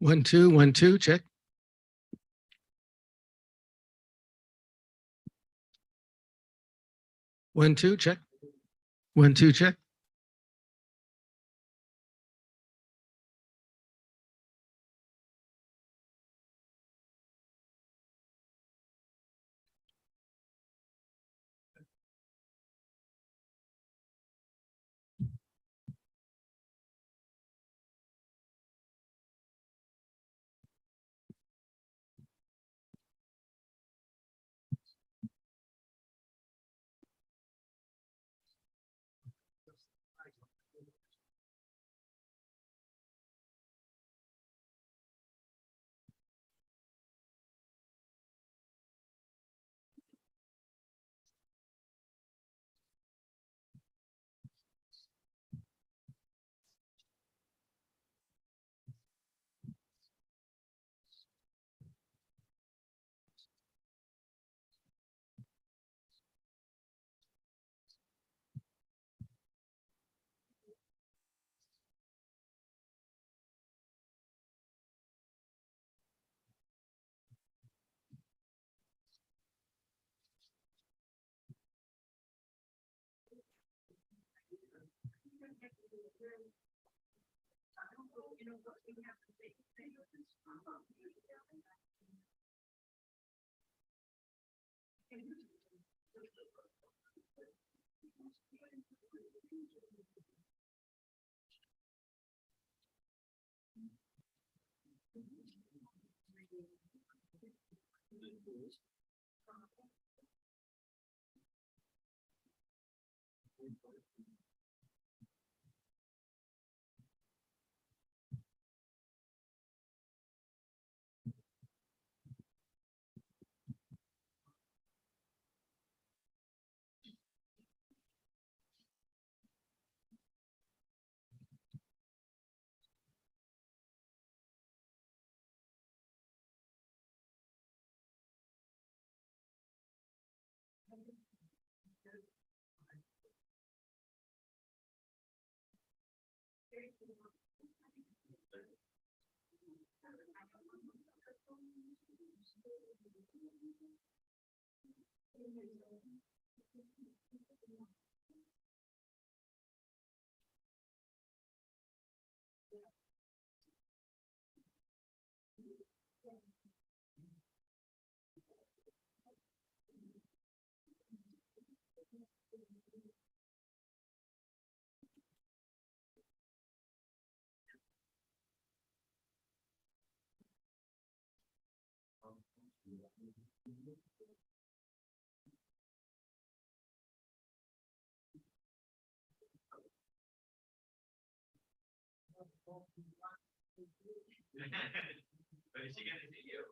1 2 check. 1 2 check. 1 2 check. But is she gonna see you?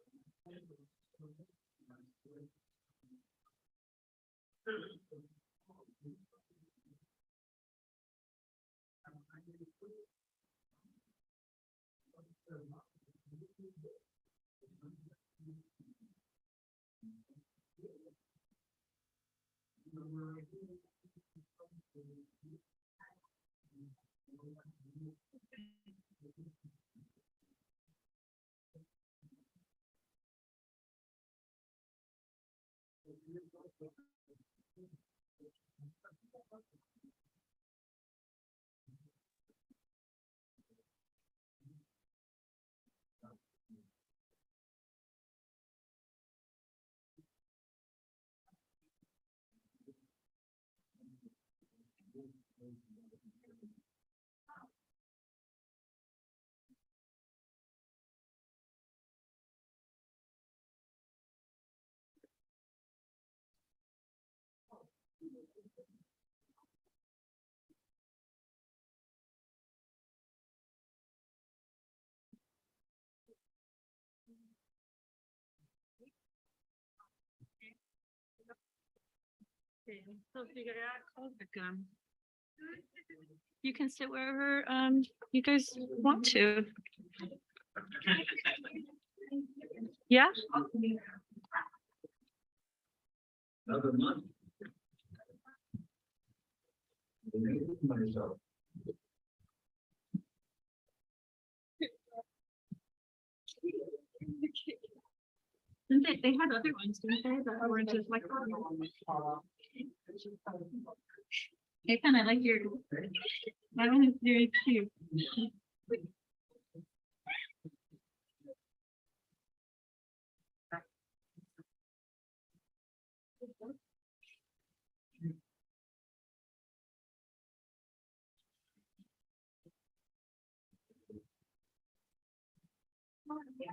So figure out. You can sit wherever you guys want to. Yeah. Another month. They had other ones, didn't they? That were just like. I kind of like your. That one is very cute.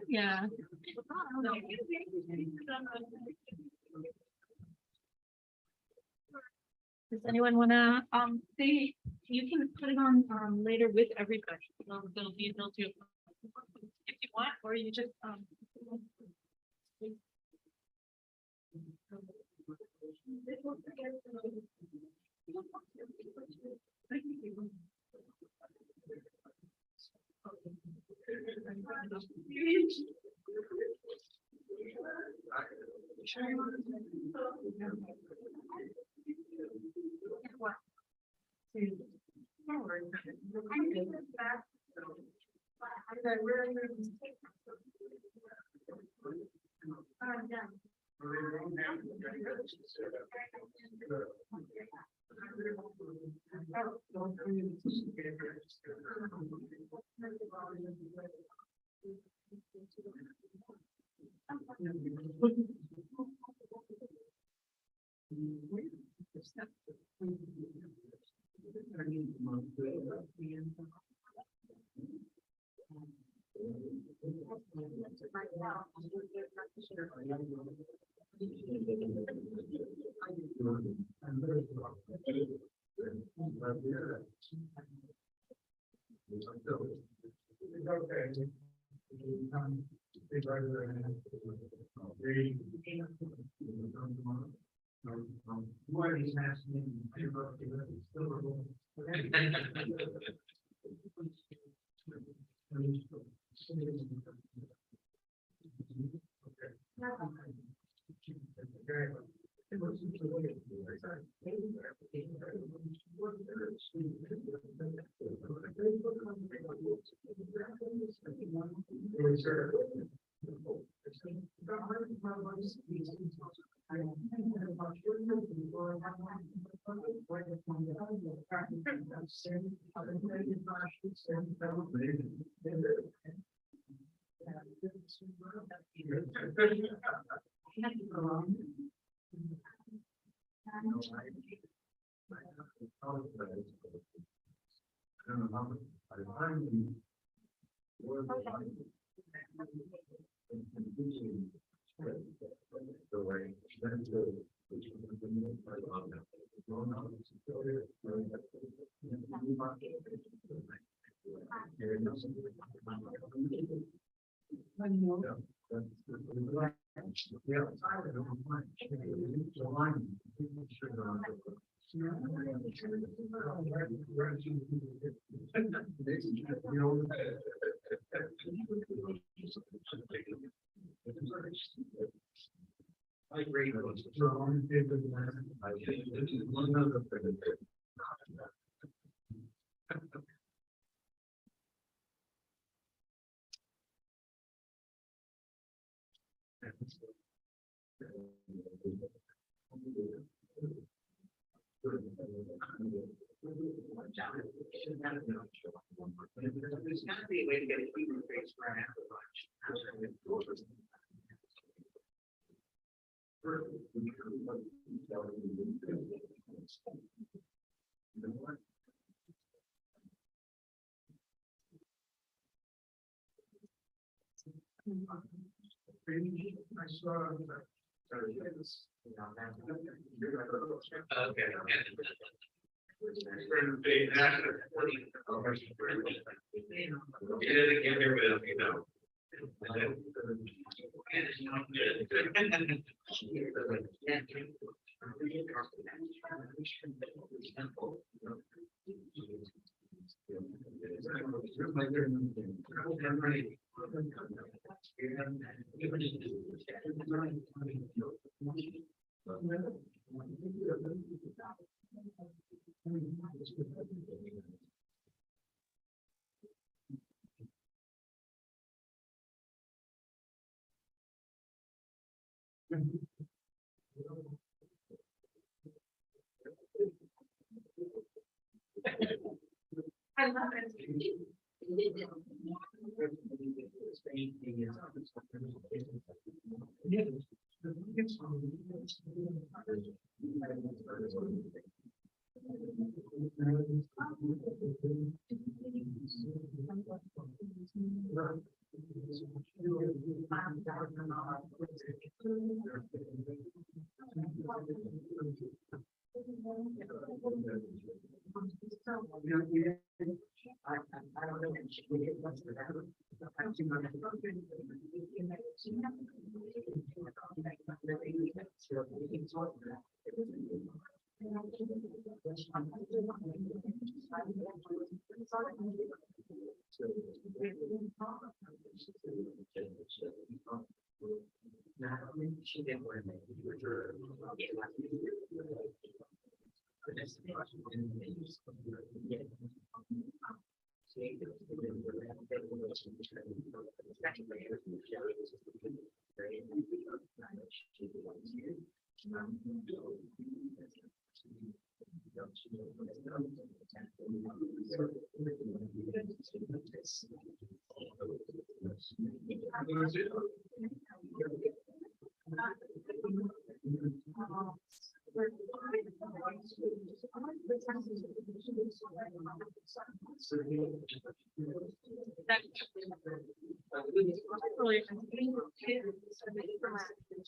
Yeah. Does anyone wanna, you can put it on, later with everybody. They'll do it if you want, or you just, I agree. There's got to be a way to get a human face right after lunch. I saw. Okay. I love it. I don't know.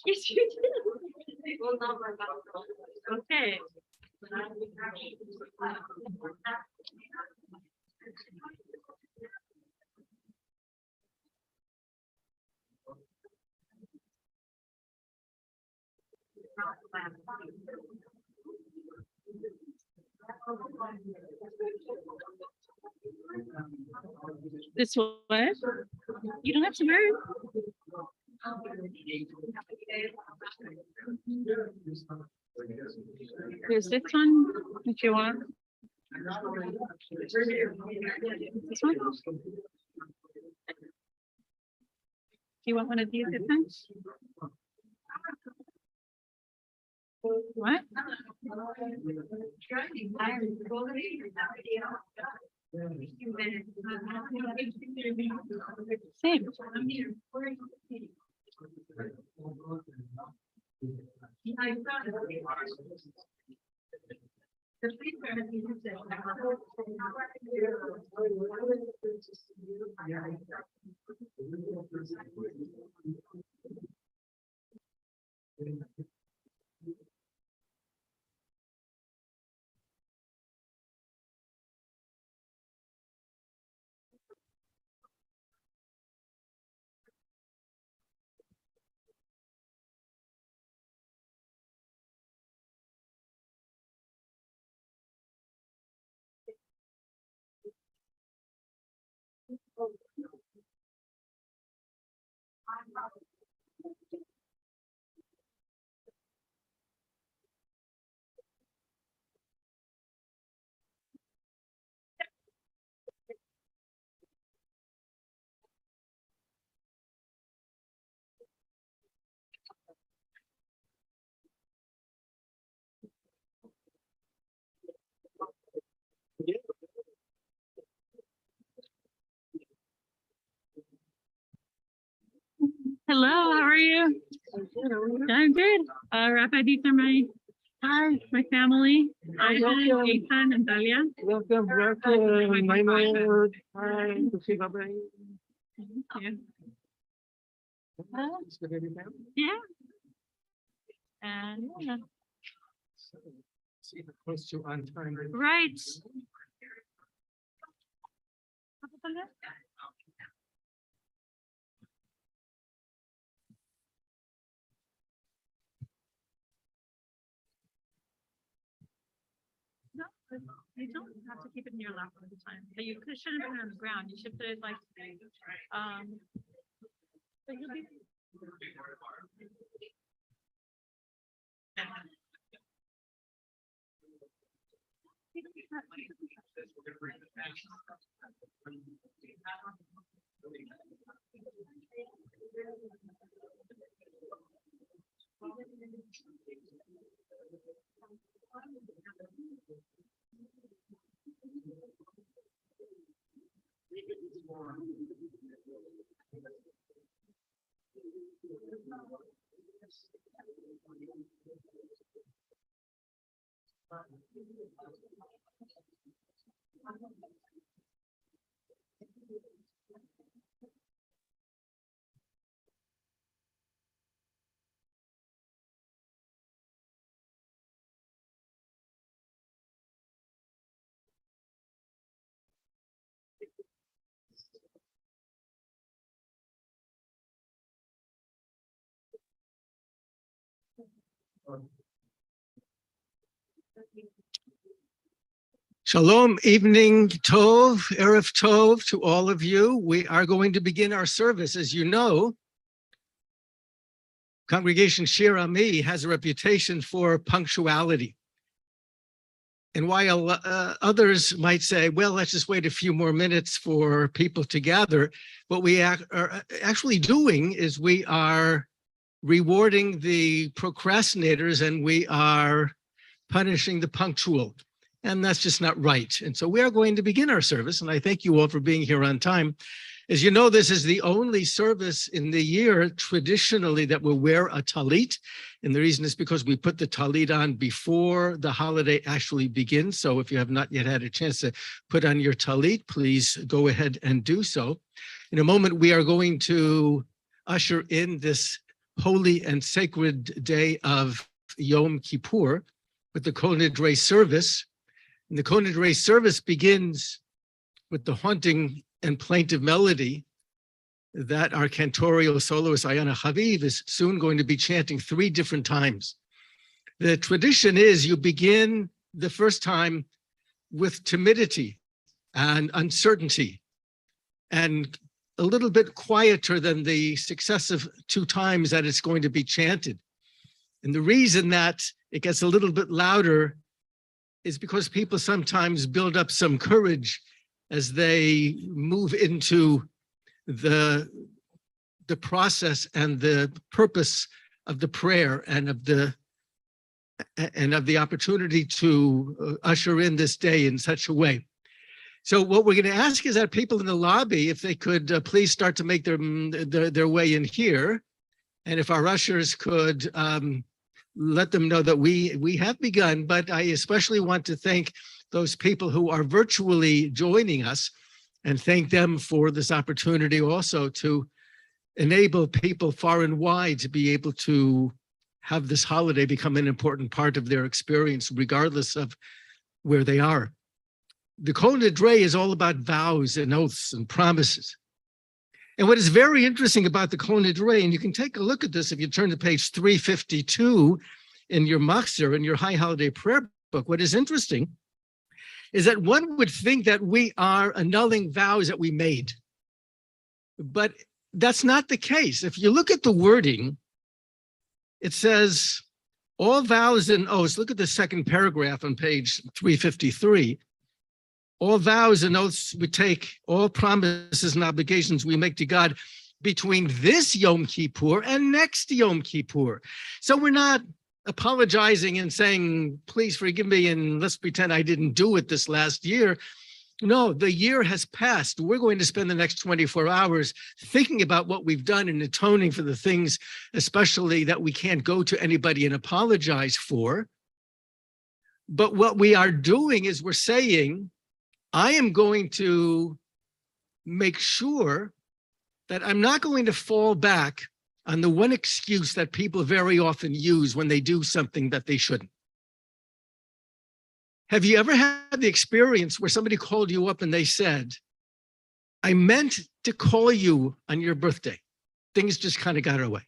Yes, you did. Okay. This what? You don't have to wear it. There's this one if you want. This one? You want one of these this time? What? Same. Hello, how are you? I'm good. Rafa, these are my family. Ethan and Dalia. Welcome, Hi. Thank you. Yeah. And yeah. See the close to untimed. Right. You don't have to keep it in your lap all the time, but you shouldn't put it on the ground. You should put it like, but you'll be. Shalom, evening tov, erev tov to all of you. We are going to begin our service. As you know, Congregation Shir Ami has a reputation for punctuality. And while others might say, well, let's just wait a few more minutes for people to gather, what we are actually doing is we are rewarding the procrastinators and we are punishing the punctual. And that's just not right. And so we are going to begin our service. And I thank you all for being here on time. As you know, this is the only service in the year traditionally that will wear a talit. And the reason is because we put the talit on before the holiday actually begins. So if you have not yet had a chance to put on your talit, please go ahead and do so. In a moment, we are going to usher in this holy and sacred day of Yom Kippur with the Kol Nidrei service. And the Kol Nidrei service begins with the haunting and plaintive melody that our cantorial soloist Ayana Haviv is soon going to be chanting 3 different times. The tradition is you begin the first time with timidity and uncertainty and a little bit quieter than the successive 2 times that it's going to be chanted. And the reason that it gets a little bit louder is because people sometimes build up some courage as they move into the process and the purpose of the prayer and of the opportunity to usher in this day in such a way. So what we're going to ask is that people in the lobby, if they could please start to make their way in here, and if our ushers could let them know that we have begun, but I especially want to thank those people who are virtually joining us and thank them for this opportunity also to enable people far and wide to be able to have this holiday become an important part of their experience, regardless of where they are. The Kol Nidrei is all about vows and oaths and promises. And what is very interesting about the Kol Nidrei, and you can take a look at this if you turn to page 352 in your Machzor, in your High Holiday Prayer Book, what is interesting is that one would think that we are annulling vows that we made. But that's not the case. If you look at the wording, it says, all vows and oaths, look at the second paragraph on page 353, all vows and oaths we take, all promises and obligations we make to God between this Yom Kippur and next Yom Kippur. So we're not apologizing and saying, please forgive me and let's pretend I didn't do it this last year. No, the year has passed. We're going to spend the next 24 hours thinking about what we've done and atoning for the things, especially that we can't go to anybody and apologize for. But what we are doing is we're saying, I am going to make sure that I'm not going to fall back on the one excuse that people very often use when they do something that they shouldn't. Have you ever had the experience where somebody called you up and they said, I meant to call you on your birthday. Things just kind of got away.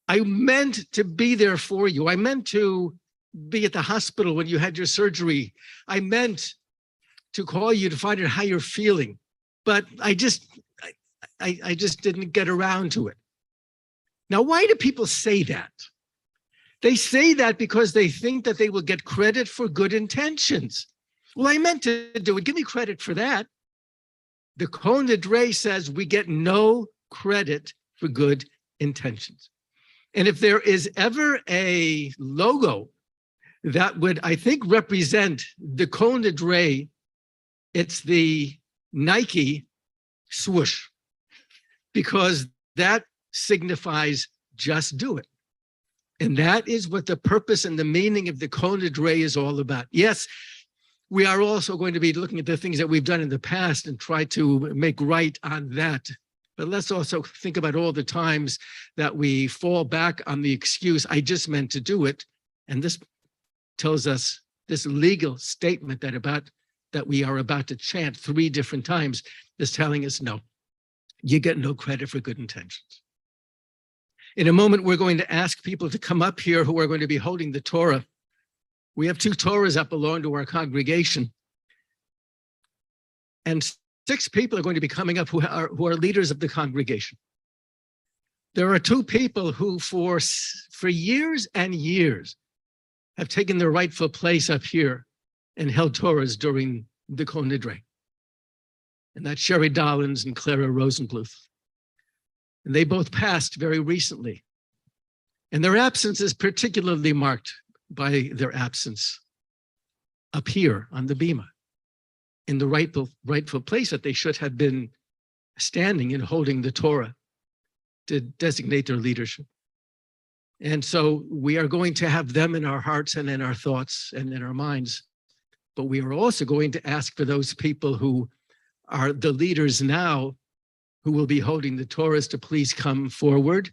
I meant to be there for you. I meant to be at the hospital when you had your surgery. I meant to call you to find out how you're feeling, but I just didn't get around to it. Now, why do people say that? They say that because they think that they will get credit for good intentions. Well, I meant to do it. Give me credit for that. The Kol Nidrei says we get no credit for good intentions. And if there is ever a logo that would, I think, represent the Kol Nidrei, it's the Nike swoosh, because that signifies just do it. And that is what the purpose and the meaning of the Kol Nidrei is all about. Yes, we are also going to be looking at the things that we've done in the past and try to make right on that. But let's also think about all the times that we fall back on the excuse, I just meant to do it. And this tells us, this legal statement that we are about to chant 3 different times is telling us, no, you get no credit for good intentions. In a moment, we're going to ask people to come up here who are going to be holding the Torah. We have 2 Torahs that belong to our congregation. And 6 people are going to be coming up who are leaders of the congregation. There are 2 people who for years and years have taken their rightful place up here and held Torahs during the Kol Nidrei. And that's Sherry Dollins and Clara Rosenbluth. And they both passed very recently. And their absence is particularly marked by their absence up here on the bima, in the rightful place that they should have been standing and holding the Torah to designate their leadership. And so we are going to have them in our hearts and in our thoughts and in our minds. But we are also going to ask for those people who are the leaders now who will be holding the Torahs to please come forward.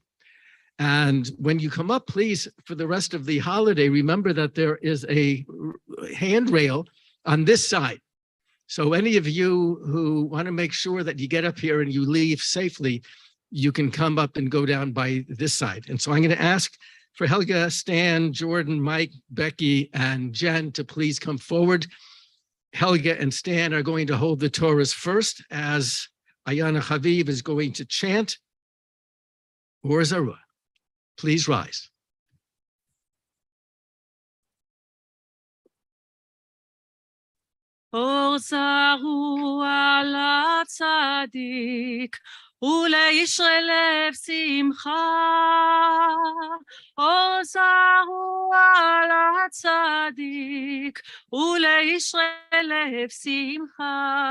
And when you come up, please, for the rest of the holiday, remember that there is a handrail on this side. So any of you who want to make sure that you get up here and you leave safely, you can come up and go down by this side. And so I'm going to ask for Helga, Stan, Jordan, Mike, Becky, and Jen to please come forward. Helga and Stan are going to hold the Torahs first as Ayana Chaviv is going to chant Or Zarua. Please rise. אור זרוע לצדיק ולישרי לב שמחה. אור זרוע לצדיק ולישרי לב שמחה.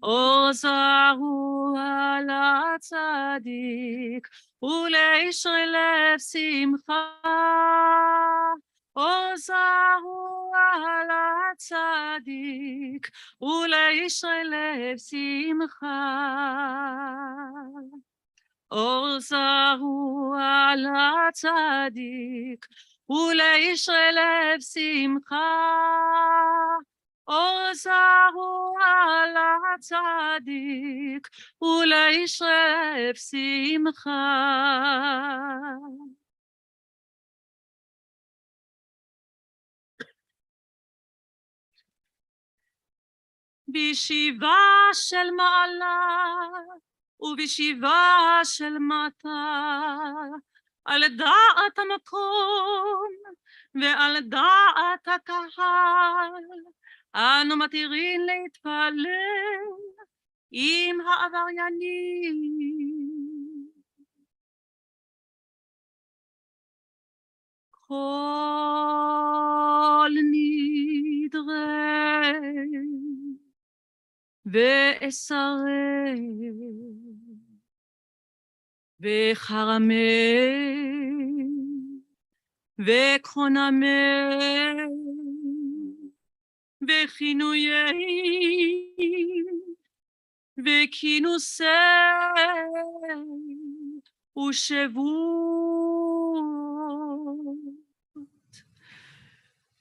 אור זרוע לצדיק ולישרי לב שמחה. אור זרוע לצדיק ולישרי לב שמחה. אור זרוע לצדיק ולישרי לב שמחה. אור זרוע לצדיק ולישרי לב שמחה. בישיבה של מעלה ובישיבה של מטה, על דעת המקום ועל דעת הקהל, אנו מתירים להתפלל עם העבריינים. כל נדרי ואסרי וחרמי וקונמי וכינויי וכינוסי ושבות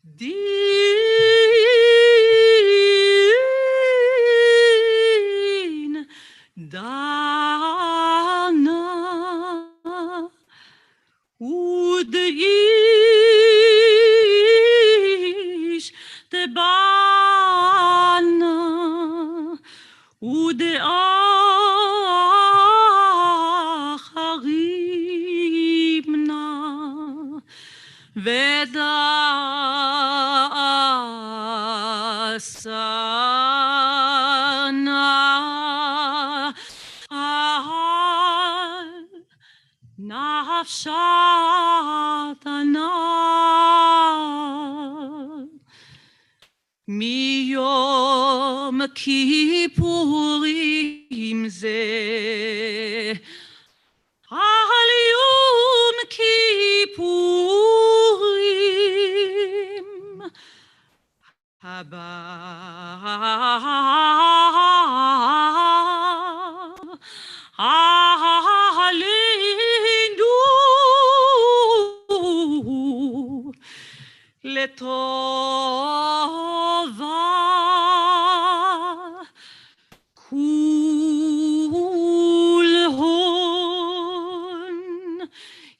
דין דנה ודין דבנה ודאחרימנה ודעשנה נפשתנה מיום כיפורים זה על יום כיפורים הבא עלינו לטובה כולהון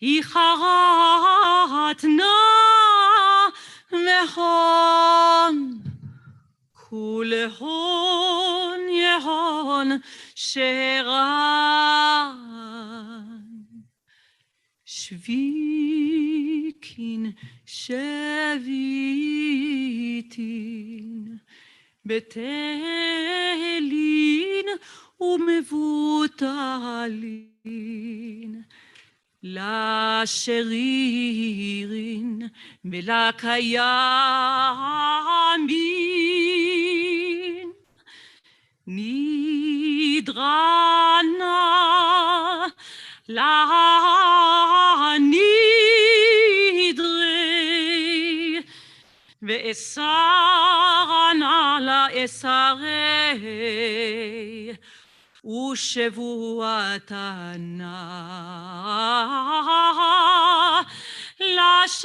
איחרתנה והון כולהון יהון שרן שוויקין שביטין בתהלין ומבוטלין לשרירין ולקיימין נדרנה לנדרי ואסרנה לאסרי ושבועתנה לשבועות.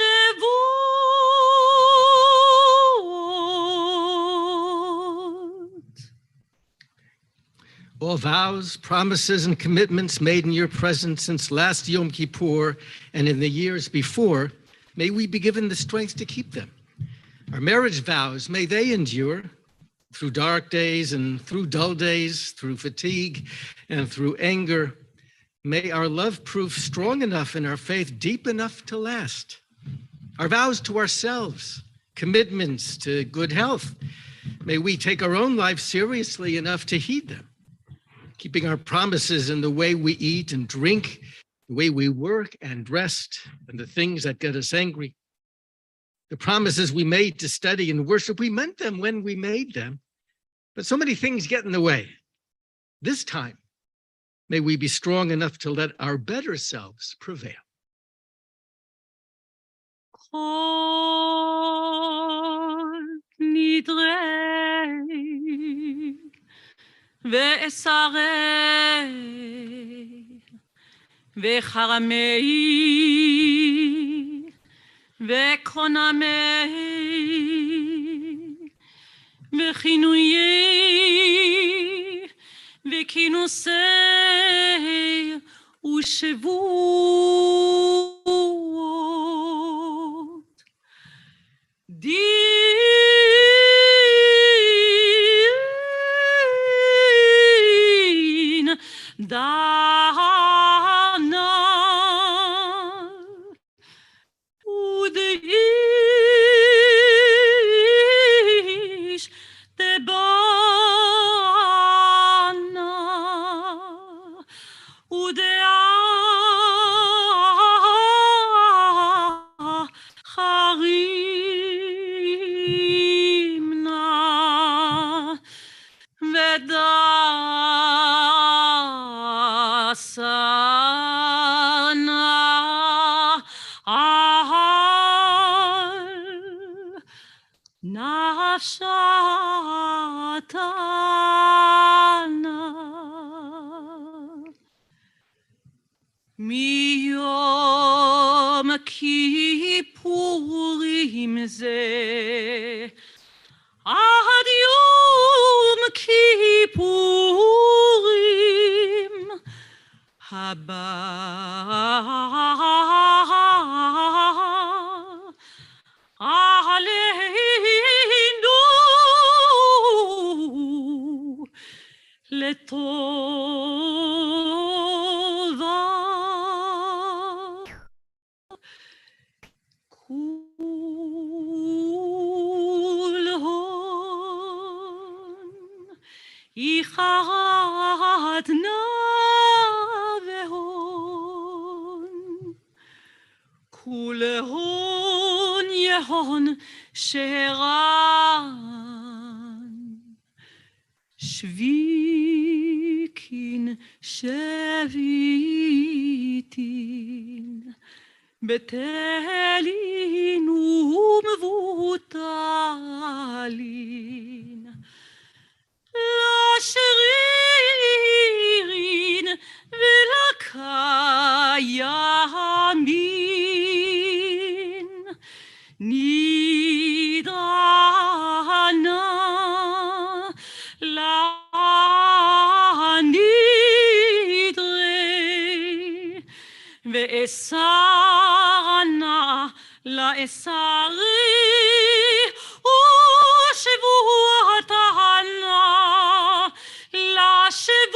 All vows, promises, and commitments made in your presence since last Yom Kippur and in the years before, may we be given the strength to keep them. Our marriage vows, may they endure through dark days and through dull days, through fatigue and through anger. May our love prove strong enough and our faith deep enough to last. Our vows to ourselves, commitments to good health, may we take our own life seriously enough to heed them. Keeping our promises in the way we eat and drink, the way we work and rest, and the things that get us angry. The promises we made to study and worship, we meant them when we made them, but so many things get in the way. This time, may we be strong enough to let our better selves prevail. Kol Nidrei ואסרי וחרמי וקונמי וכינויי וכינוסי ושבועות דין דנה ודאיש דבנה ודאחרימנה ודעשנה נפשתנה מיום כיפורים זה עד יום כיפורים הבא עלינו לטובה. כול הון יחדנה והון, כול הון יהון שרן, שוויקין שביטין, בתלין ומבוטלין, לשרירין ולקיימין, נדרנה לנדרי, ואסרנה לאסרי, ושבועתנה לשבועות.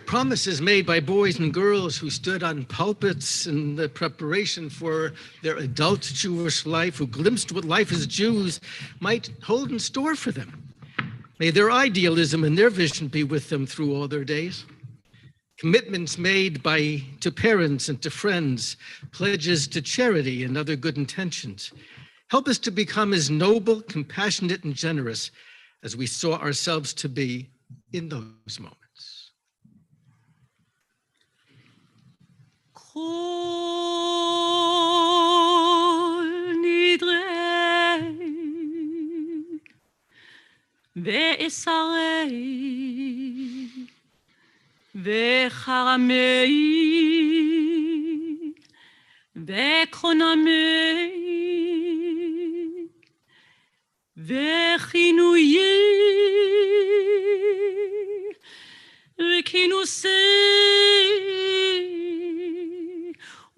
Promises made by boys and girls who stood on pulpits in the preparation for their adult Jewish life, who glimpsed what life as Jews might hold in store for them. May their idealism and their vision be with them through all their days. Commitments made to parents and to friends, pledges to charity and other good intentions. Help us to become as noble, compassionate, and generous as we saw ourselves to be in those moments. Kol Nidrei ve'esarei ve'charamei ve'kronamei ve'chinuyei ve'kinusei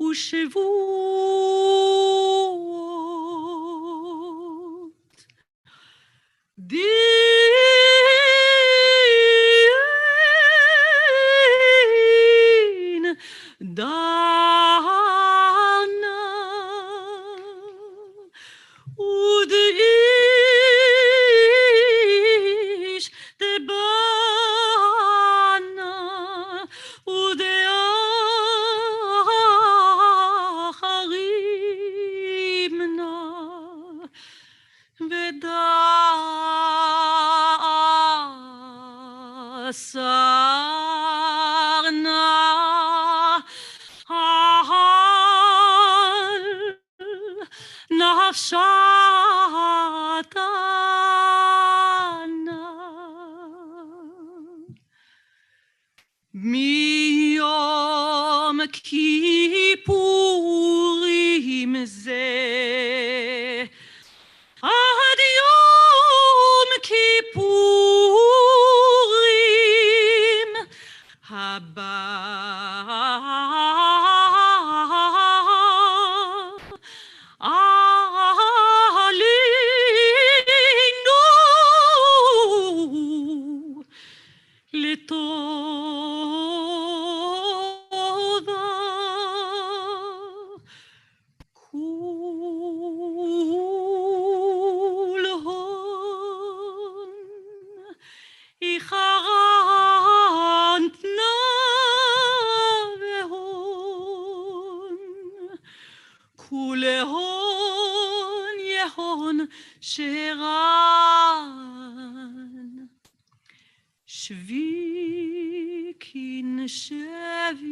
ושבועות. דין דנה ודאיש דבנה ודאחרימנה ודאסרנה על נפשתנה. מיום כיפורים זה עד יום כיפורים הבא, עלינו לטובה. כול הון יחרנתנה והון, כול הון יהון שרן, שוויקין שביטין,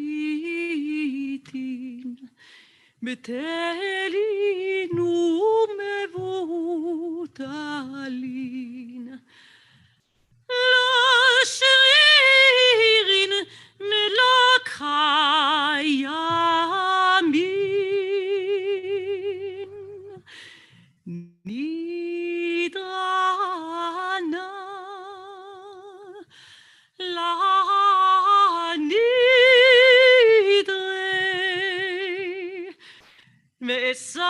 בתלין ומבוטלין, לשרירין ולקיימין, נדרנה לנדרי, ואסרנה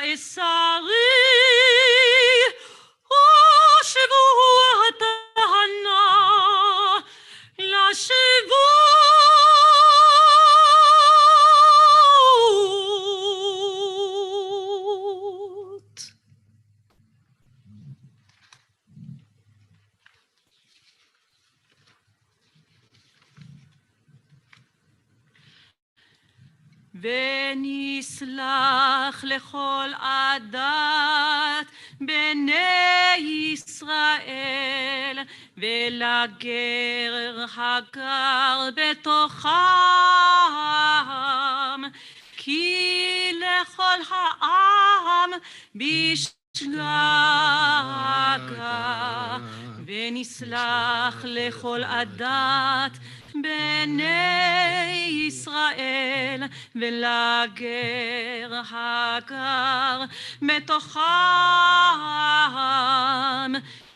לאסרי ושבועת הטהנה לשבות. ונסלח לכל עדת בני ישראל ולגר הגר בתוכם, כי לכל העם בשגגה. ונסלח לכל עדת בני ישראל ולגר הגר בתוכם,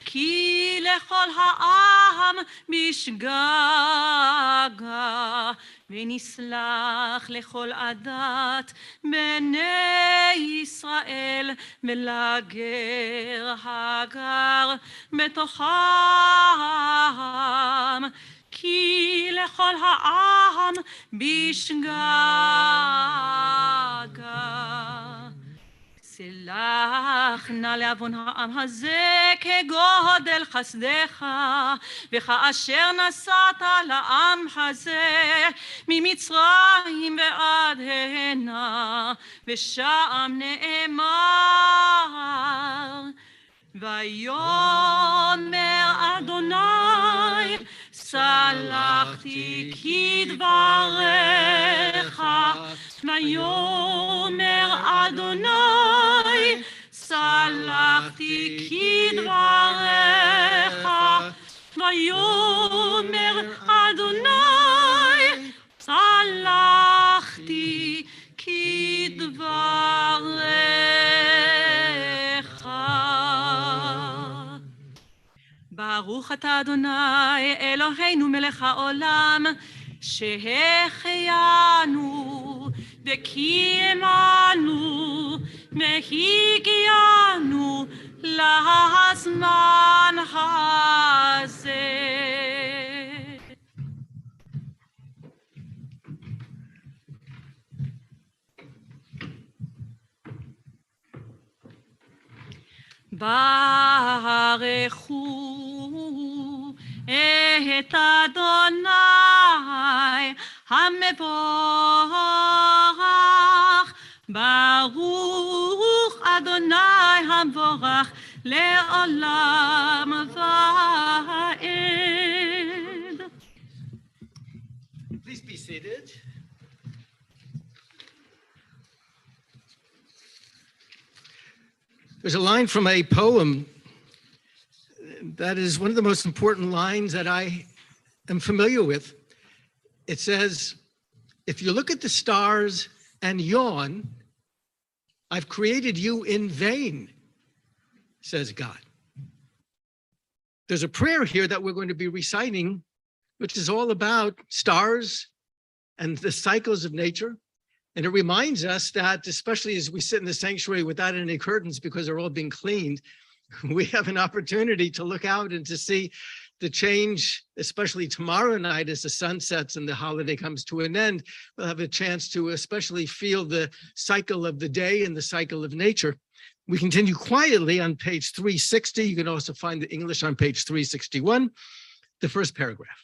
כי לכל העם בשגגה. ונסלח לכל עדת בני ישראל ולגר הגר בתוכם, כי לכל העם בשגגה. סלח נא לעוון העם הזה כגודל חסדך, וכאשר נשאת לעם הזה ממצרים ועד הנה, ושם נאמר, ויאמר אדוני סלחתי כדבריך. ויאמר אדוני סלחתי כדבריך. ויאמר אדוני סלחתי כדבריך. ברוך אתה אדוני אלוהינו מלך העולם, שהחיינו וקיימנו והגיענו לזמן הזה. ברכו את אדוני המבורך, ברוך אדוני המבורך לעולם ועד. Please be seated. There's a line from a poem that is one of the most important lines that I am familiar with. It says, if you look at the stars and yawn, I've created you in vain, says God. There's a prayer here that we're going to be reciting, which is all about stars and the cycles of nature. And it reminds us that, especially as we sit in the sanctuary without any curtains because they're all being cleaned, we have an opportunity to look out and to see the change, especially tomorrow night as the sun sets and the holiday comes to an end. We'll have a chance to especially feel the cycle of the day and the cycle of nature. We continue quietly on page 360. You can also find the English on page 361, the first paragraph.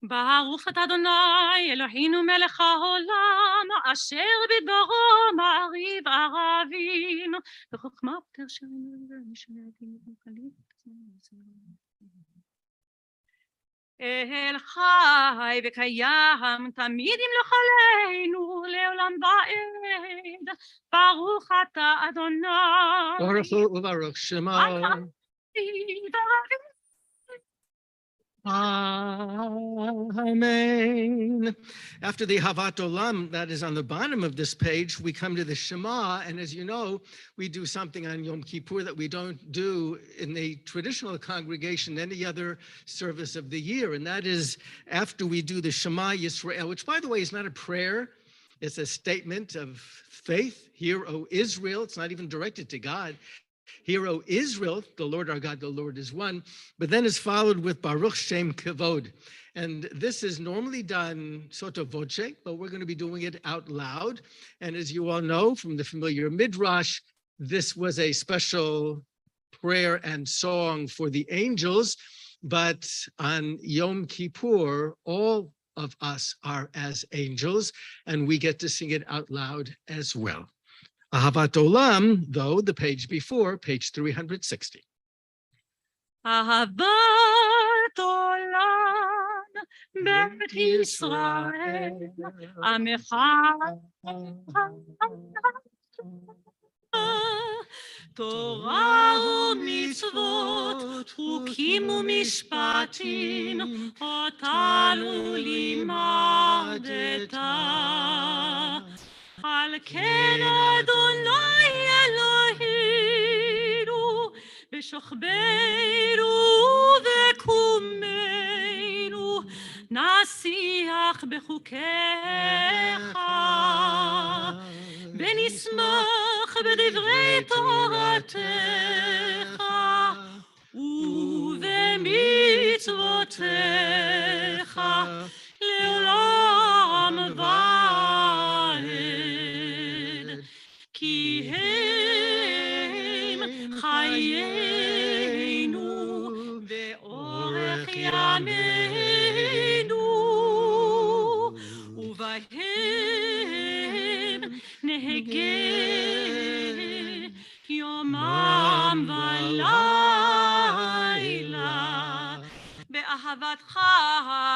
ברוך אתה אדוני אלוהינו מלך העולם, אשר בדברו מעריב ערבים, בחוכמה פותר שרים ומשנה דין וקלים. אל חי וקיים תמיד ימלוך עלינו לעולם ועד. ברוך אתה אדוני. Baruch hu u'baruch Shema. Amen. After the Havat Olam, that is on the bottom of this page, we come to the Shema. And as you know, we do something on Yom Kippur that we don't do in the traditional congregation any other service of the year. And that is after we do the Shema Yisrael, which, by the way, is not a prayer. It's a statement of faith. Hear, O Israel. It's not even directed to God. Hear, O Israel, the Lord our God, the Lord is one, but then is followed with Baruch Shem Kavod. And this is normally done sotto voce, but we're going to be doing it out loud. And as you all know from the familiar Midrash, this was a special prayer and song for the angels, but on Yom Kippur, all of us are as angels, and we get to sing it out loud as well. Ahavat Olam, though, the page before, page 360. אהבת עולם בית ישראל, עמך תורה ומצוות, חוקים ומשפטים, אותנו לימדת. על כן אדוני אלוהינו, בשוכבנו וקומנו, נשיח בחוקיך, ונשמח בדברי תורתך, ובמצוותיך, לעולם ועד. כי הם חיינו ואורך ימינו, ובהם נהגה יומם ולילה. באהבתך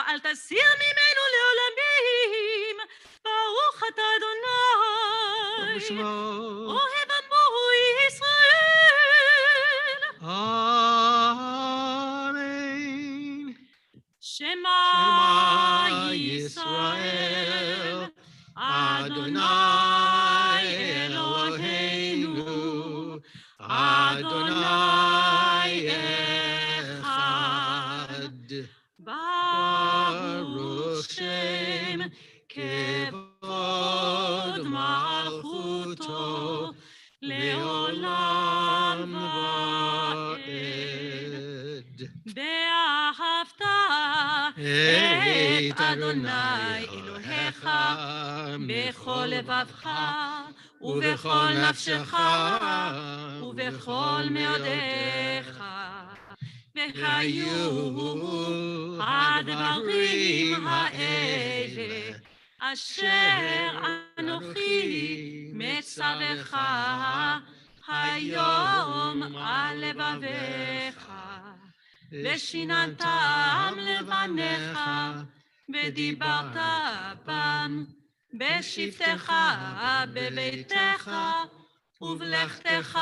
אל תסיר ממנו לעולמים, ברוך אתה אדוני, אוהב עמו ישראל. Amen. שמע ישראל, אדוני אלוהינו, אדוני אחד. ברוך שם כבוד מלכותו לעולם ועד. באהבת את אדוני אלוהיך בכל לבבך ובכל נפשך ובכל מאודיך. והיו הדברים האלה אשר אנוכי מצווך היום על לבביך, ושיננתם לבניך, ודיברת בם בשבתך בביתך, ובלכתך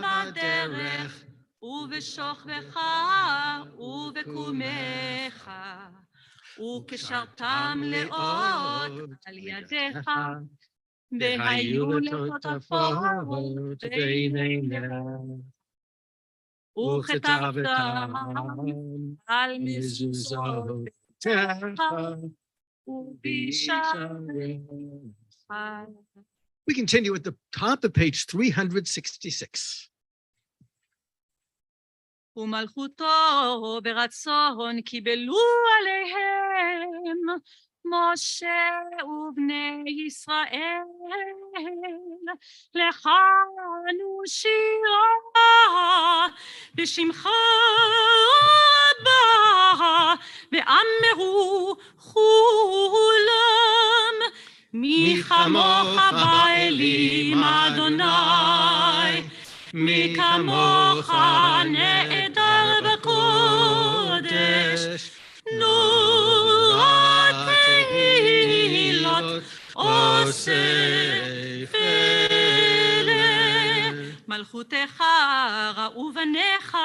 בדרך, ובשוכבך ובקומך, וקשרתם לאות על ידיך, והיו לטוטפות ביניהם, וכתבתם על מזוזותיך ובשעריך. We continue at the top of page 366. ומלכותו ברצון קיבלו עליהם משה ובני ישראל, לכנו שירה בשמך רבה, ואמרו כולם, מי כמוך באלים אדוני, מי כמוך נעדר בקודש, נורת תהילות אוסף אלה. מלכות מלכותך ראו בניך,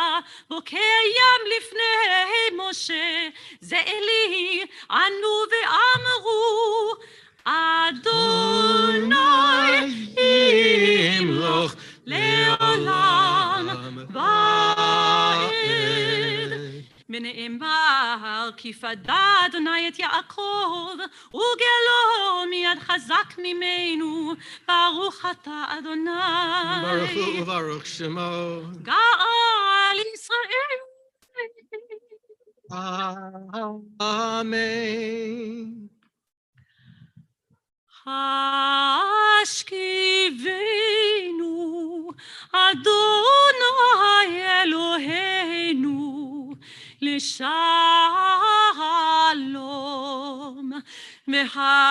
בוקע ים לפני משה, זה אלי ענו ואמרו, אדוני ימלוך לעולם ועד. ונאמר כי פדה אדוני את יעקב וגאלו מיד חזק ממנו, ברוך אתה אדוני Baruch Hu Baruch Shema. גאל ישראל. Amen. השכיבנו אדוני אלוהינו לשלום, והעמידנו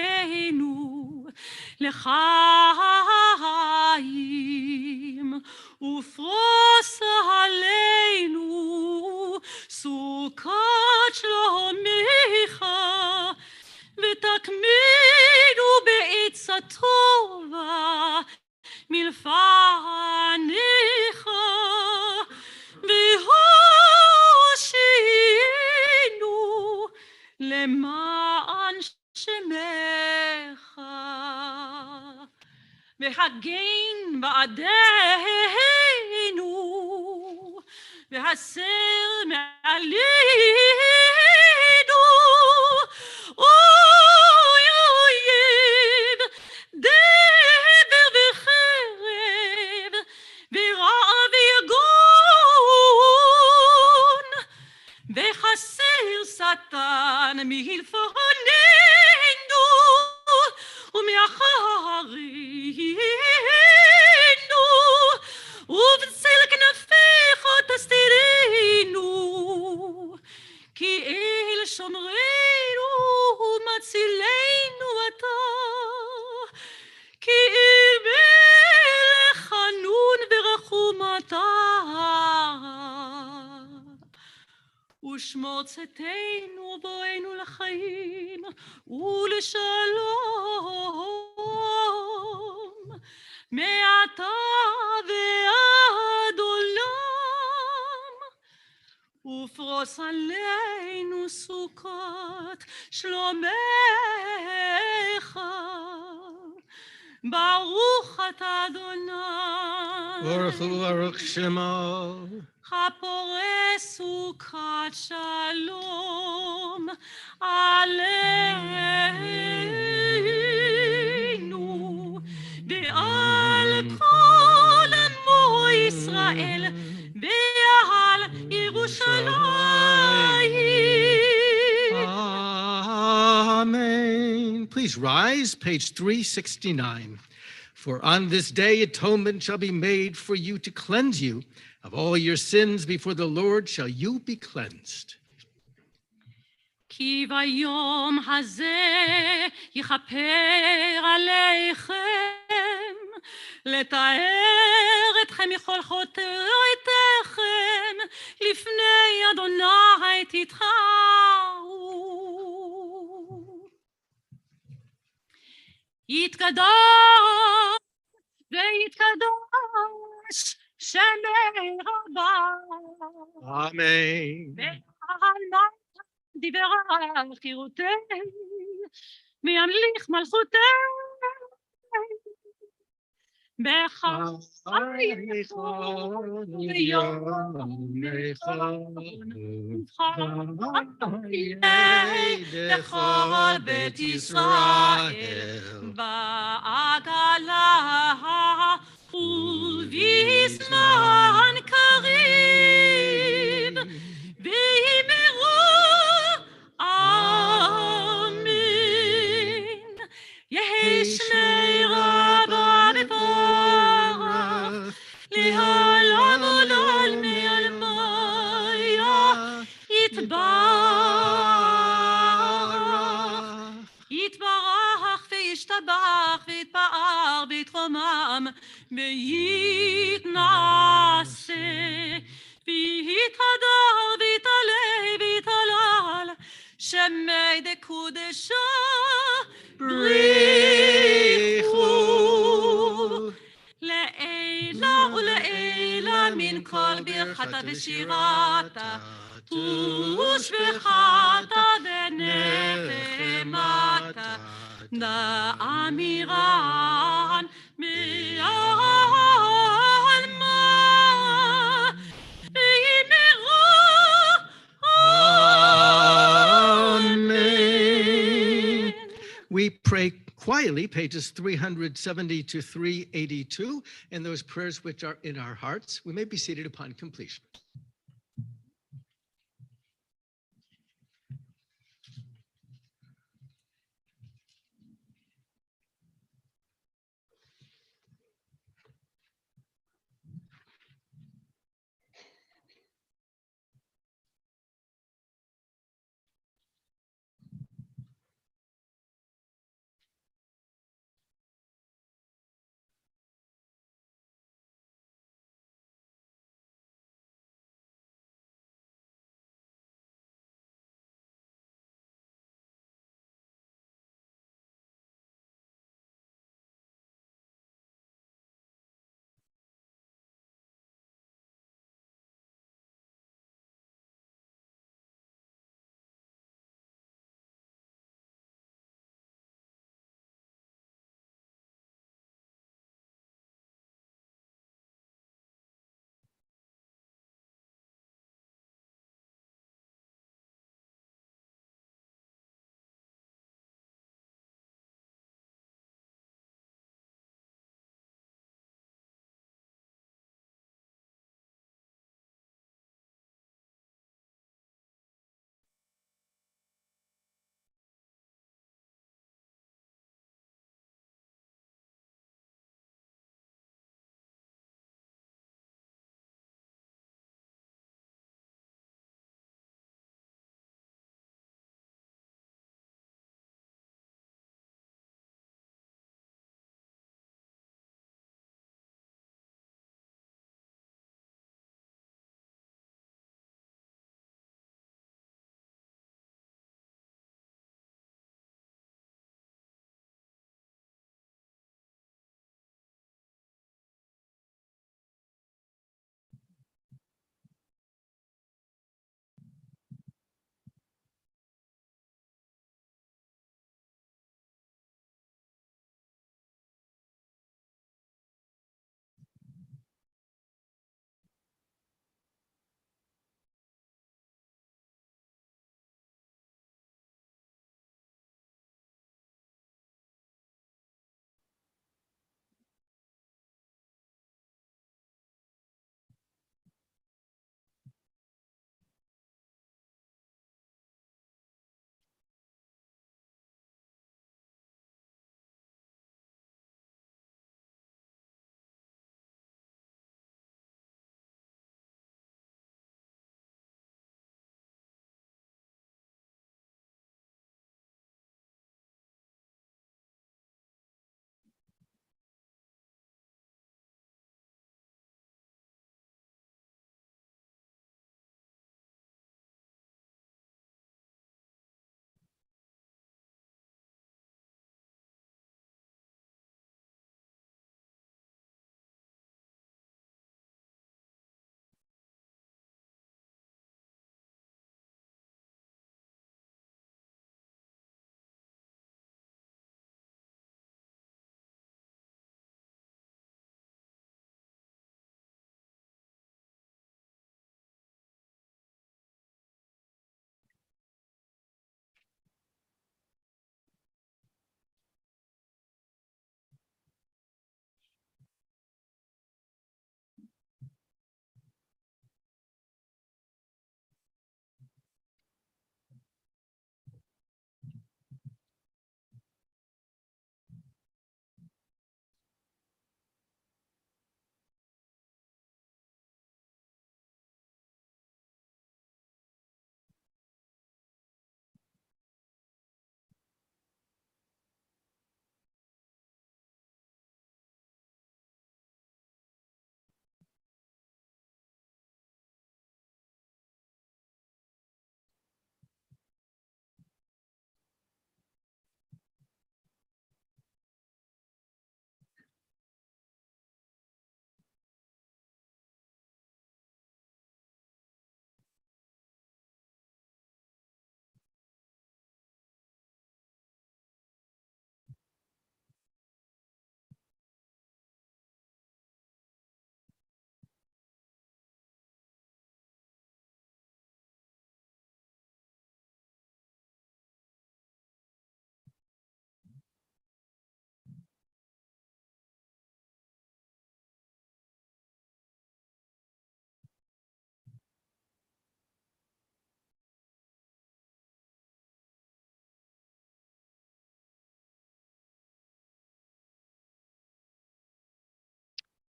מלכנו לחיים, ופרוס עלינו סוכת שלומך, ותקמינו בעץ הטובה מלפניך, והושיענו למען שמך, והגן בעדנו, והסר מעלינו, אויב דבר וחרב ורע ויגון, וחסר שטן מלפנינו ומאחרינו, ובצל כנפיך תסתירנו, כי אל שומרנו ומצילנו אתה, כי מלך חנון ורחום אתה, ושמור צאתנו בואנו לחיים ולשלום, מעתה ועד עולם, ופרוס עלינו סוכות שלומך, ברוך אתה אדוני Baruch Hu Baruch Shema. הפורס סוכת שלום עלינו ועל כל עמו ישראל ועל ירושלים. Amen. Please rise, page 369. For on this day atonement shall be made for you to cleanse you. Of all your sins before the Lord shall you be cleansed. כי ביום הזה יכפר עליכם, לתאר אתכם מכל חטאיכם, לפני אדוני תתחרו. יתקדש ויתקדש שמי רבה. Amen. ועל דיברה חירותי, וימליך מלכותי. בחייך ויומך לכל בית ישראל בעגלה ובזמן קריב ואמרו אמן. יהי שמי רבה בברך לעולם עולם מעלמיה יתברך וישתבח ויתפאר ויתרומם ויתנשא ויתהדר ויתעלה ויתהלל Shemei de Kudesha, Brichu. Le'ela ule'ela min kol birchata v'shirata, ushbechata v'nechemata, na'amiran me'alma, Amen. We pray quietly, pages 370 to 382, and those prayers which are in our hearts. We may be seated upon completion.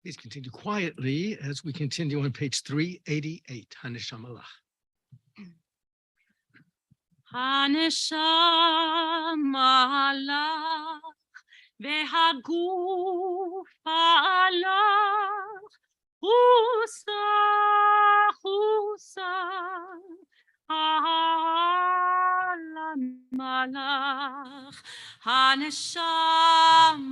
Please continue quietly as we continue on page 388, Haneshama Lach. הנשמה לך והגוף הלך חוסה חוסה על המלאך הנשמה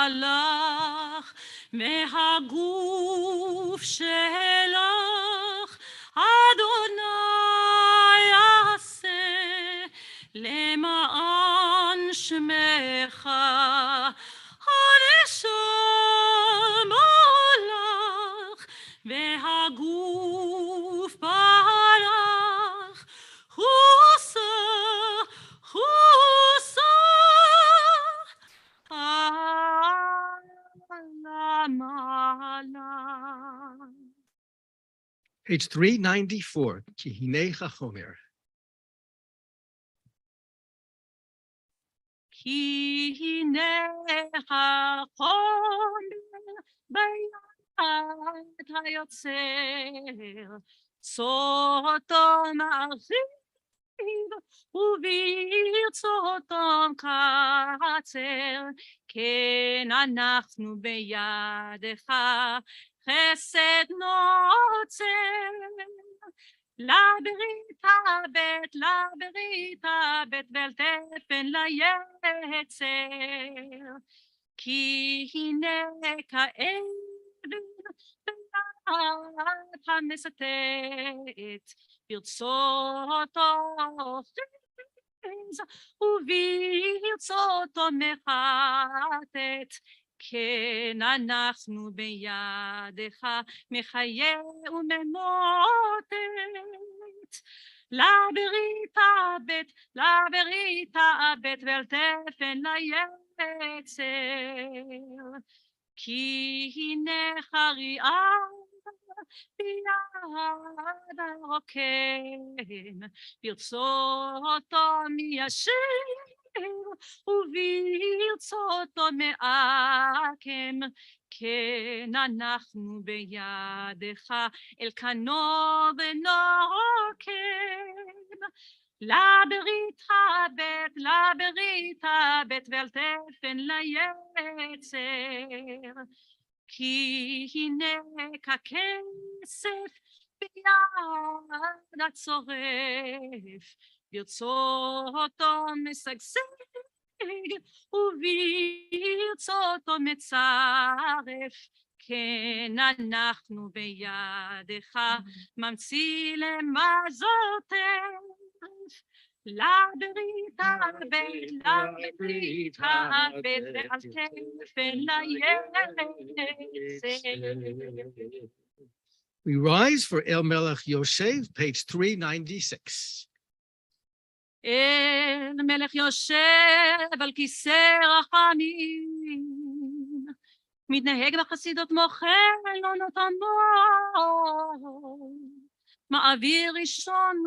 לך והגוף שלך אדוני יעשה למען שמך הנשמה לך והגוף ברח חוסה חוסה על המלאך. Page 394, Ki Hinei Chachomer. כי הנה החומר ביד היוצר, סורתו מרחיב וברצותו קצר, כן אנחנו בידך חסד נוצר. לברית הבט ואל תפן ליצר, כי הנה כאבן ביד המסתת, ברצותו חז וברצותו מחטט, כן אנחנו בידך מחיה וממוטט. לברית הבט ואל תפן ליצר, כי הנה חריעה ביד הרוקם, ברצותו מיישב וברצותו מעקם, כן אנחנו בידך אלקנו ונוקם. לברית הבט ואל תפן ליצר, כי הנה ככסף ביד הצורף, ברצותו משגשג וברצותו מצרף, כן אנחנו בידך ממציא למזוטף. לברית הבט ואל תפן ליצר. We rise for El Melech Yoshev, page 396. אל מלך יושב על כיסא רחמים, מתנהג בחסידות מוכר עליונות עמו, מעביר ראשון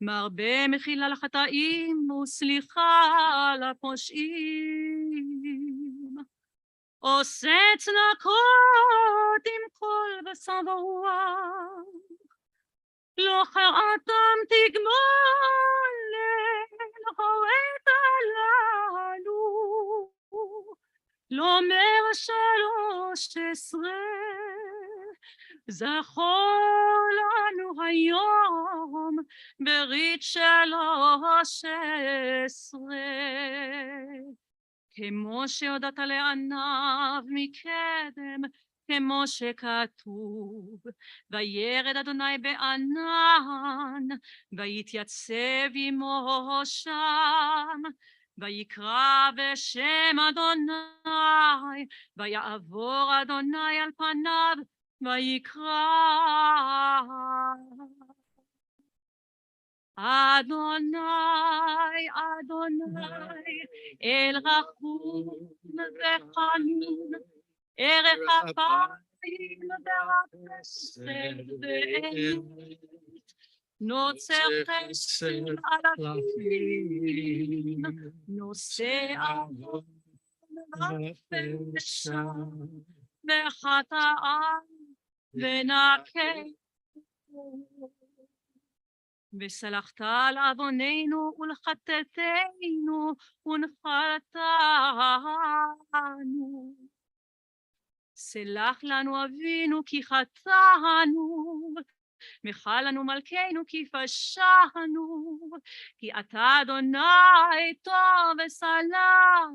מרבה מחילה לחטאים וסליחה לפושעים, עושה צדקות עם כל בשר ורוח, לא חרעתם תגמול לחורת הללו, לא אומר 13 זכור לנו היום ברית 13, כמו שהודעת לעניו מקדם, כמו שכתוב, וירד אדוני בענן, ויתייצב עמו שם, ויקרא בשם אדוני, ויעבור אדוני על פניו, ויקרא אדוני, אדוני, אל רחום וחנון, ערך אפיים ורב חסד ואמת, נוצר חסד על אפים, נושא עוון בפשע וחטאה ונקה. וסלחת על עווננו ולחטאתנו ונחלתנו. סלח לנו אבינו כי חטאנו, מחל לנו מלכנו כי פשענו, כי אתה אדוני טוב וסלח,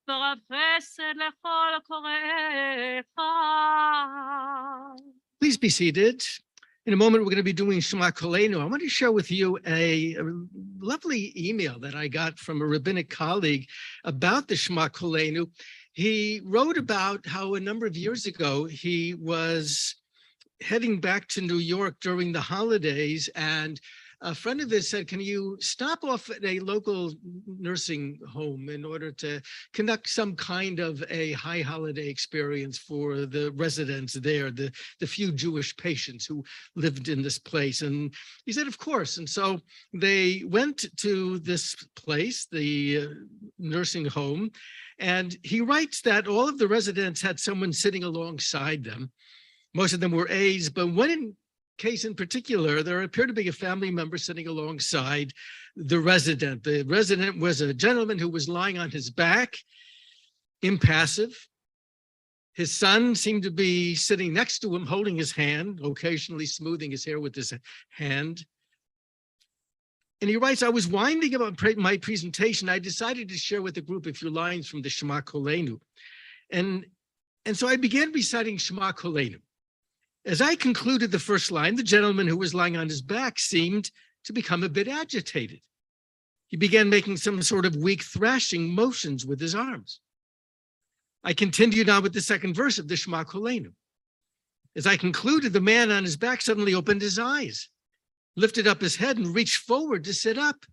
ורב חסד לכל קוראיך. Please be seated. In a moment, we're going to be doing Shema Kolenu. I want to share with you a lovely email that I got from a rabbinic colleague about the Shema Kolenu. He wrote about how a number of years ago, he was heading back to New York during the holidays, and a friend of his said, can you stop off at a local nursing home in order to conduct some kind of a high holiday experience for the residents there, the few Jewish patients who lived in this place? And he said, of course. And so they went to this place, the nursing home, and he writes that all of the residents had someone sitting alongside them. Most of them were A's, but one case in particular, there appeared to be a family member sitting alongside the resident. The resident was a gentleman who was lying on his back, impassive. His son seemed to be sitting next to him, holding his hand, occasionally smoothing his hair with his hand. And he writes, I was winding about my presentation. I decided to share with the group a few lines from the Shema Kolenu. And so I began reciting Shema Kolenu. As I concluded the first line, the gentleman who was lying on his back seemed to become a bit agitated. He began making some sort of weak thrashing motions with his arms. I continued on with the second verse of the Shema Kolenu. As I concluded, the man on his back suddenly opened his eyes, lifted up his head, and reached forward to sit up.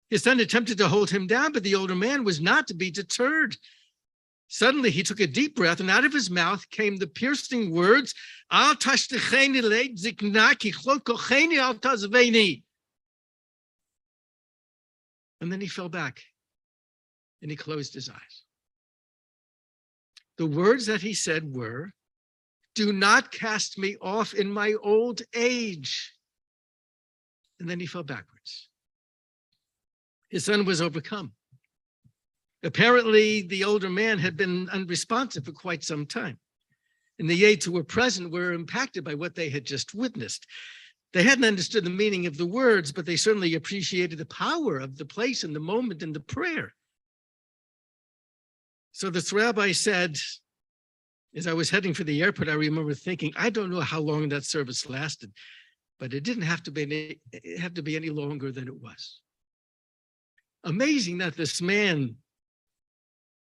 His son attempted to hold him down, but the older man was not to be deterred. Suddenly, he took a deep breath, and out of his mouth came the piercing words, Al tashtecheni leid zikna ki chlot kocheni al tazveni. And then he fell back, and he closed his eyes. The words that he said were, do not cast me off in my old age. And then he fell backwards. His son was overcome. Apparently, the older man had been unresponsive for quite some time. And the aides who were present were impacted by what they had just witnessed. They hadn't understood the meaning of the words, but they certainly appreciated the power of the place and the moment and the prayer. So this rabbi said, as I was heading for the airport, I remember thinking, I don't know how long that service lasted, but it didn't have to be any longer than it was. Amazing that this man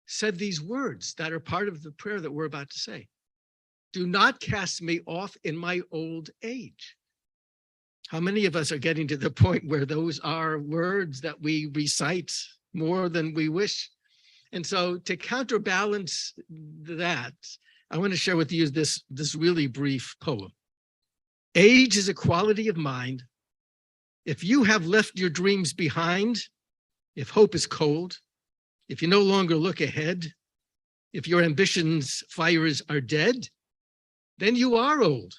said these words that are part of the prayer that we're about to say. Do not cast me off in my old age. How many of us are getting to the point where those are words that we recite more than we wish? And so to counterbalance that, I want to share with you this really brief poem. Age is a quality of mind. If you have left your dreams behind, if hope is cold, if you no longer look ahead, if your ambitions' fires are dead, then you are old.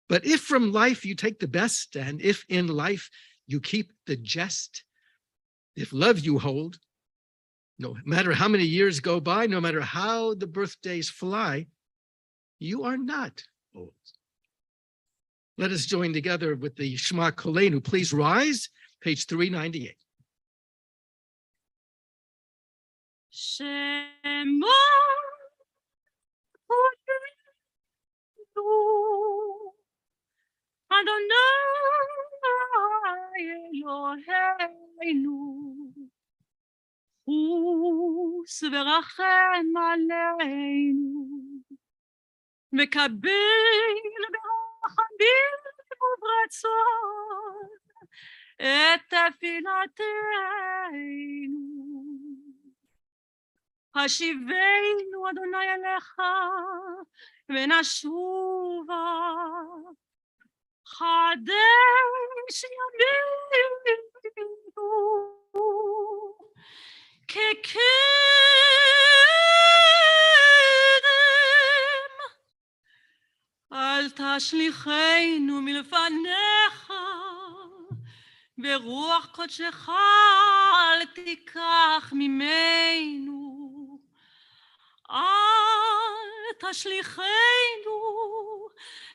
But if from life you take the best, and if in life you keep the jest, if love you hold, no matter how many years go by, no matter how the birthdays fly, you are not old. Let us join together with the Shema Kolenu. Please rise, page 398. Shema Adonai Eloheinu Chus v'rachem aleinu מקבל ברחמים וברצון את תפילתנו. השיבנו אדוני אליך ונשובה, חדש ימינו כקדם תשליכנו מלפניך, ורוח קודשך אל תיקח ממנו. אל תשליכנו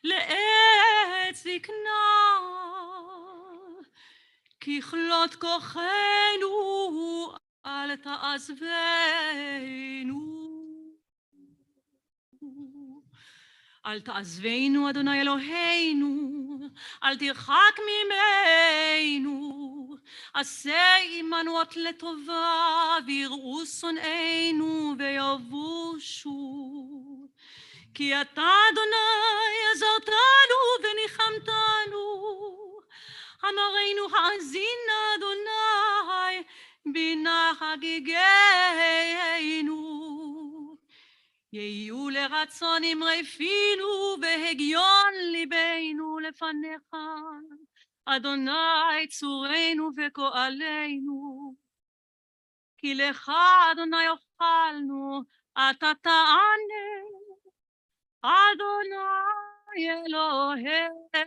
לעת זקנה, ככלות כוחנו אל תעזבנו. אל תעזבנו, אדוני אלוהינו, אל תרחק ממנו. עשה עמנו אות לטובה, ויראו שונאינו ויבושו. כי אתה, אדוני, עזרתנו וניחמתנו. אמרנו האזינה, אדוני, בינה חגיגנו. יהיו לרצון אמרי פינו, והגיון ליבנו לפניך. אדוני צורנו וגואלנו. כי לך, אדוני, אוכלנו, אתה תענה. אדוני אלוהינו.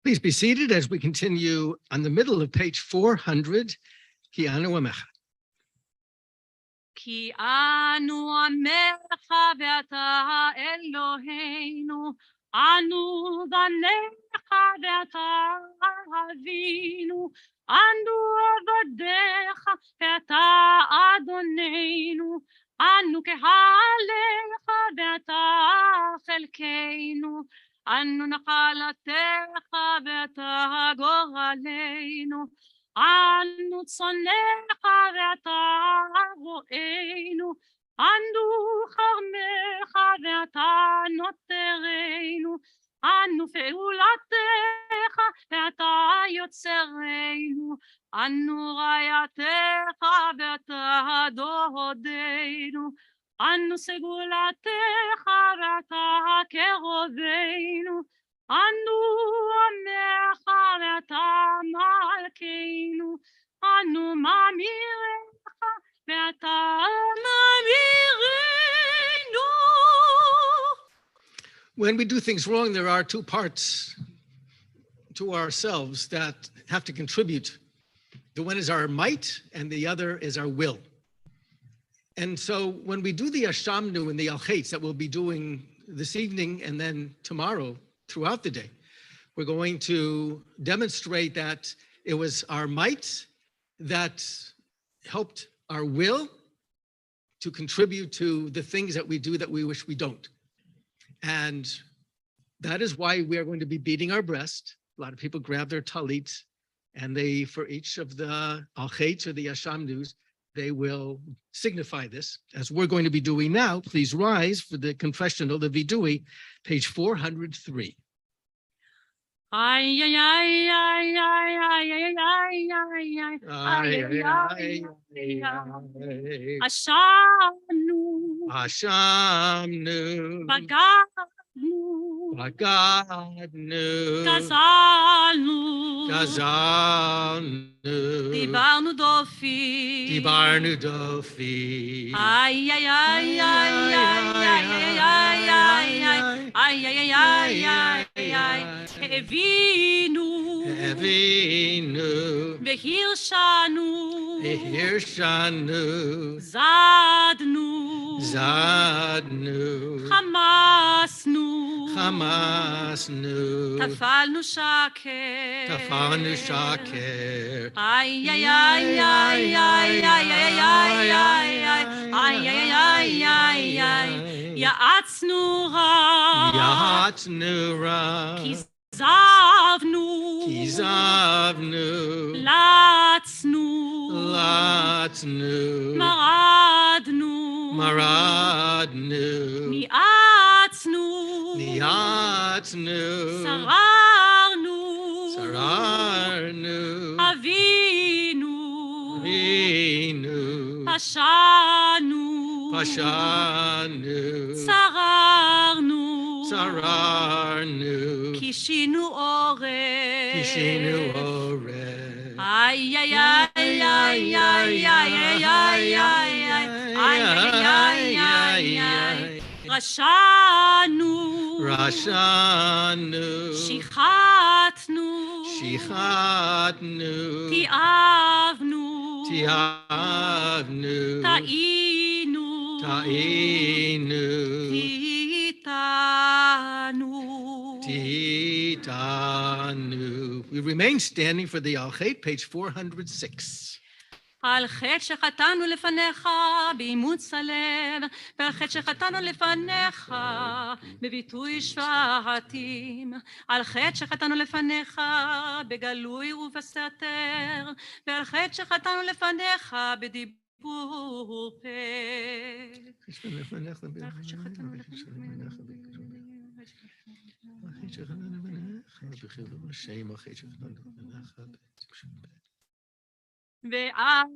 Please be seated as we continue on the middle of page 400. Ki anu amecha. כי אנו עמך ואתה אלוהינו, אנו בניך ואתה אבינו, אנו עבדיך ואתה אדוננו, אנו קהלך ואתה חלקנו, אנו נחלתך ואתה גורלנו, אנו צונך ואתה רואינו, אנו חרמך ואתה נותרנו, אנו פעולתך ואתה יוצרנו, אנו רעייתך ואתה דודנו, אנו סגולתך ואתה קרובנו, אנו עמך ואתה מלכנו, אנו מאמירך ואתה מאמירנו. When we do things wrong, there are two parts to ourselves that have to contribute. The one is our might, and the other is our will. And so when we do the Ashamnu and the Al-Chetz that we'll be doing this evening and then tomorrow, throughout the day, we're going to demonstrate that it was our might that helped our will to contribute to the things that we do that we wish we don't. And that is why we are going to be beating our breast. A lot of people grab their talit, and they, for each of the al-chetz or the ashamnus, they will signify this, as we're going to be doing now. Please rise for the confessional, the vidui, page 403. Ay, ay, ay, ay, ay, ay, ay, ay, ay, ay, ay, ay, Ashamnu, Ashamnu, Bagadnu, Bagadnu, Gazalnu, Gazalnu, Dibarnu dofi, Dibarnu dofi. Ay, ay, ay, ay, ay, ay, ay, ay, ay, ay, ay, ay, ay, Evinu, Evinu, Vehirshanu, Hirshanu, Zadnu, Zadnu, Hamasnu, Hamasnu, Tafalnu shaker, Tafanu shaker. Ay, ay, ay, ay, ay, ay, ay, ay, ay, ay, ay, ay, ay, ay, Ya'atznu ra, Ya'atznu ra, Kizavnu, Kizavnu, Latznu, Latznu, Maradnu, Maradnu, Ni'atznu, Ni'atznu, Sararnu, Sararnu, Avinu, Avinu, Pashanu, Pashanu, Sararnu, Sararnu, Kishinu ore, Kishinu ore. Ay, ay, ay, ay, ay, ay, ay, ay, ay, ay, ay, ay, ay, ay, ay, רשענו, רשענו, שיחתנו, שיחתנו, תיעבנו, תיעבנו, טעינו, טעינו, תיתנו. תיתנו. We remain standing for the Al-Chet, page 406. על חטא שחטאנו לפניך באימוץ הלב, ועל חטא שחטאנו לפניך בביטוי שבטים, על חטא שחטאנו לפניך בגלוי ובסתר, ועל חטא שחטאנו לפניך בדיבור פה. ועל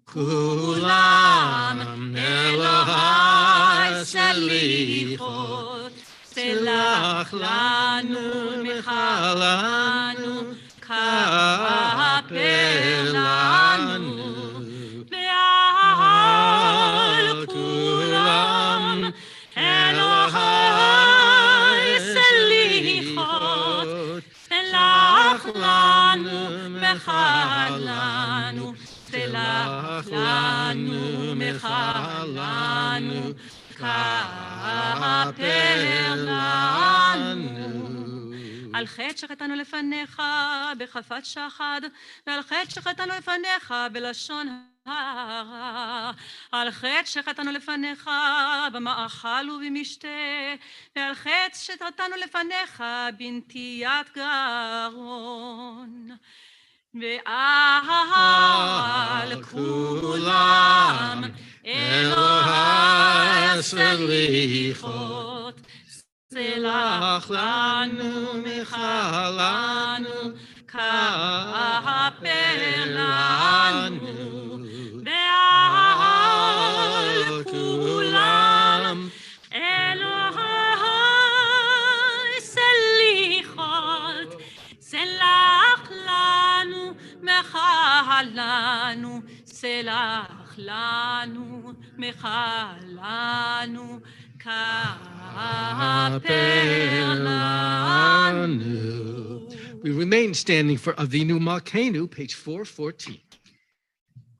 כולם אלוהי סליחות, סלח לנו מחלנו, כפר לנו. ועל כולם אלוהי סליחות, סלח לנו מחלנו, סלח לנו מחלנו, כפר לנו. על חטא שחטאנו לפניך בחפת שחד, ועל חטא שחטאנו לפניך בלשון הרע, על חטא שחטאנו לפניך במאכל ובמשתה, ועל חטא שחטאנו לפניך בנטיית גרון. ועל כולם אלוהי סליחות, סלח לנו מחלנו, כפר לנו. ועל כולם אלוהי סליחות, סלח לנו מחלנו, סלח לנו מחלנו, כפר לנו. We remain standing for Avinu Malkeinu, page 414.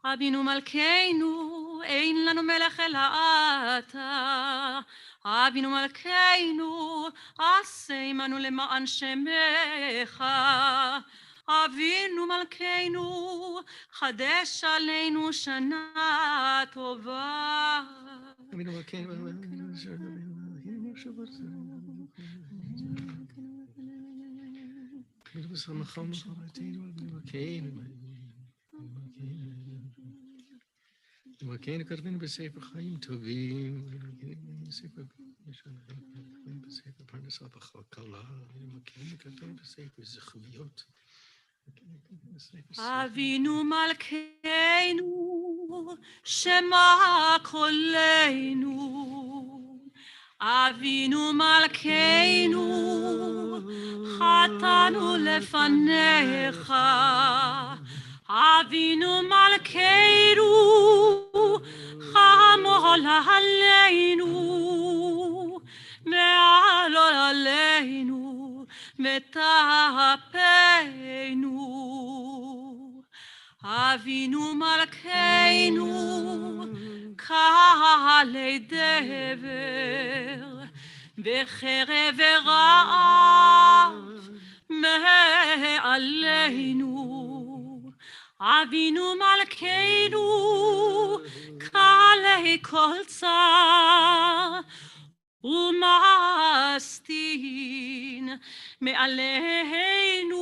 אבינו מלכנו, אין לנו מלך אלא אתה. אבינו מלכנו, עשה עמנו למען שמך. אבינו מלכנו, חדש עלינו שנה טובה. Avinu Malkeinu, וכן כתבנו בספר חיים טובים, בספר פרנסה בכלכלה, וכן כתבנו בספר זכויות. אבינו מלכנו, שמע קולנו. אבינו מלכנו, חטאנו לפניך. אבינו מלכנו, חמול עלינו, ועלול עלינו, ותהפנו. אבינו מלכנו, כעלי דבר, וחרב ורעב מעלינו. אבינו מלכנו, כעלי כל צר ומסטין מעלינו.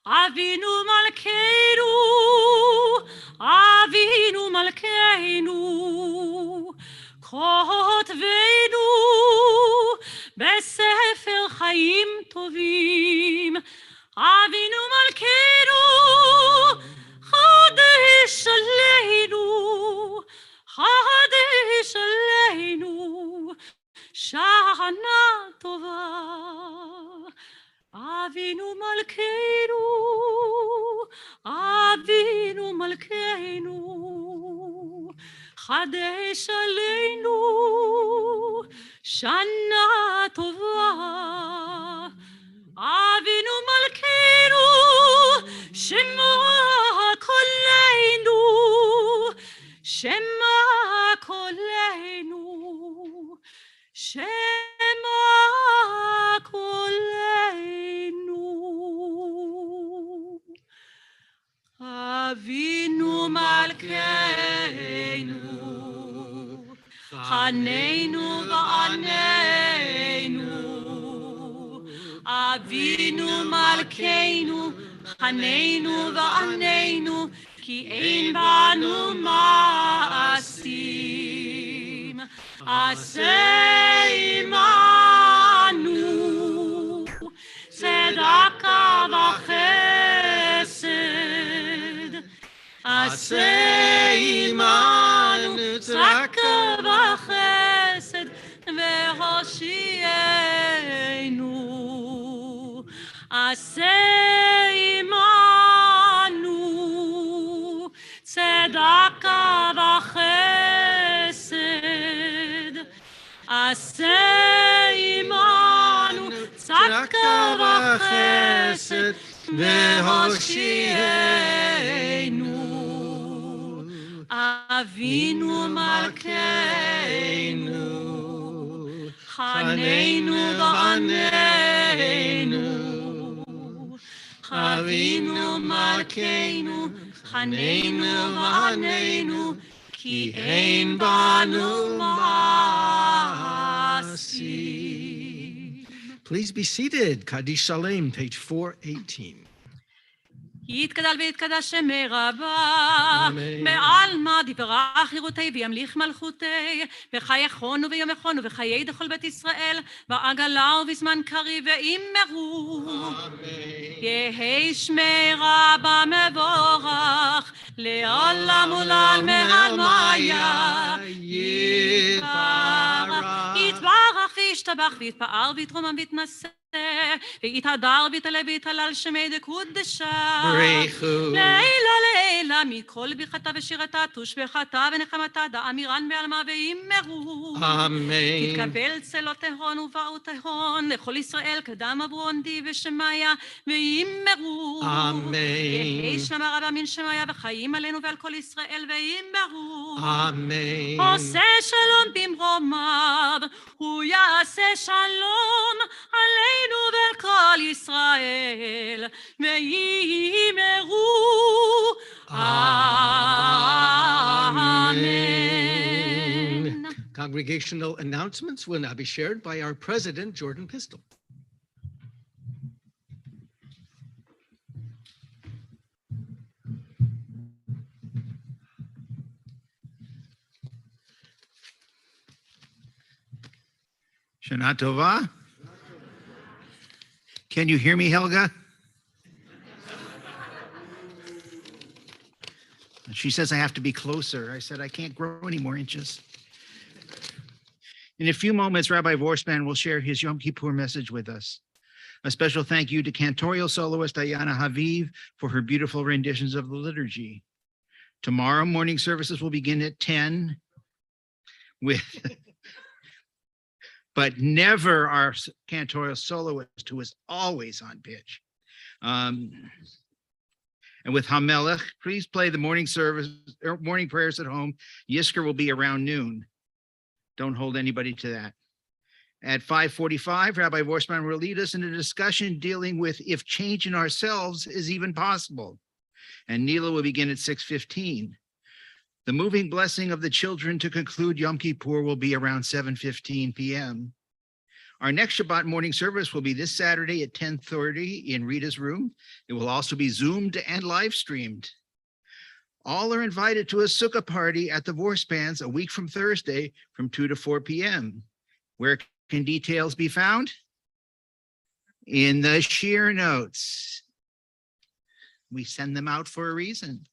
אבינו מלכנו, אבינו מלכנו, כותבנו בספר חיים טובים. אבינו מלכנו, חדש עלינו, חדש עלינו, שנה טובה. אבינו מלכנו, אבינו מלכנו, חדש עלינו שנה טובה. אבינו מלכנו, שמע קולנו, שמע קולנו, שמע קולנו. אבינו מלכנו, חננו ועננו. אבינו מלכנו, חננו ועננו, כי אין בנו מעשים. עשה עמנו צדקה וחסד. עשה עמנו צדקה וחסד והושיענו. עשה עמנו צדקה וחסד. עשה עמנו צדקה וחסד והושיענו. אבינו מלכנו, חננו ועננו. אבינו מלכנו, חננו ועננו, כי אין בנו מעשים. Please be seated. Kaddish Shalem, page 418. יתגדל ויתקדש שמי רבה, אמן. בעלמא דברה חירותי וימליך מלכותי, וחייכונו ויומכונו וחיי דכל בית ישראל, בעגלה ובזמן קריב ואמרו. יהי שמי רבה מבורך, לעולם ולעלמי עלמיה יתברך. יתברך וישתבח ויתפאר ויתרומם ויתנשא, ויתהדר ויתעלה ויתהלל שמי דקודשה. ברכו. לילה לילה מכל ברכתה ושירתה תושבחתה ונחמתה דאמירן בעלמה ואמרו. אמן. תתקבל צלותיהון ובאותיהון לכל ישראל קדם אברונדי ושמיה ואמרו. אמן. יהי שלמה רבה מן שמיה וחיים עלינו ועל כל ישראל ואמרו. אמן. עושה שלום במרומיו, הוא יעשה שלום עלינו ועל כל ישראל, ואמרו אמן. Congregational announcements will now be shared by our president, Jordan Pistol. Shana Tova. Can you hear me, Helga? She says I have to be closer. I said I can't grow any more inches. In a few moments, Rabbi Vorspan will share his Yom Kippur message with us. A special thank you to cantorial soloist Ayana Haviv for her beautiful renditions of the liturgy. Tomorrow morning services will begin at 10 with but never our cantorial soloist, who is always on pitch. And with Hamelech, please play the morning service or morning prayers at home. Yisker will be around noon. Don't hold anybody to that. At 5:45, Rabbi Vorsman will lead us in a discussion dealing with if change in ourselves is even possible. And Nila will begin at 6:15. The moving blessing of the children to conclude Yom Kippur will be around 7:15 p.m. Our next Shabbat morning service will be this Saturday at 10:30 in Rita's room. It will also be Zoomed and live streamed. All are invited to a sukkah party at the Vorspans a week from Thursday from 2 to 4 p.m. Where can details be found? In the Shir notes. We send them out for a reason.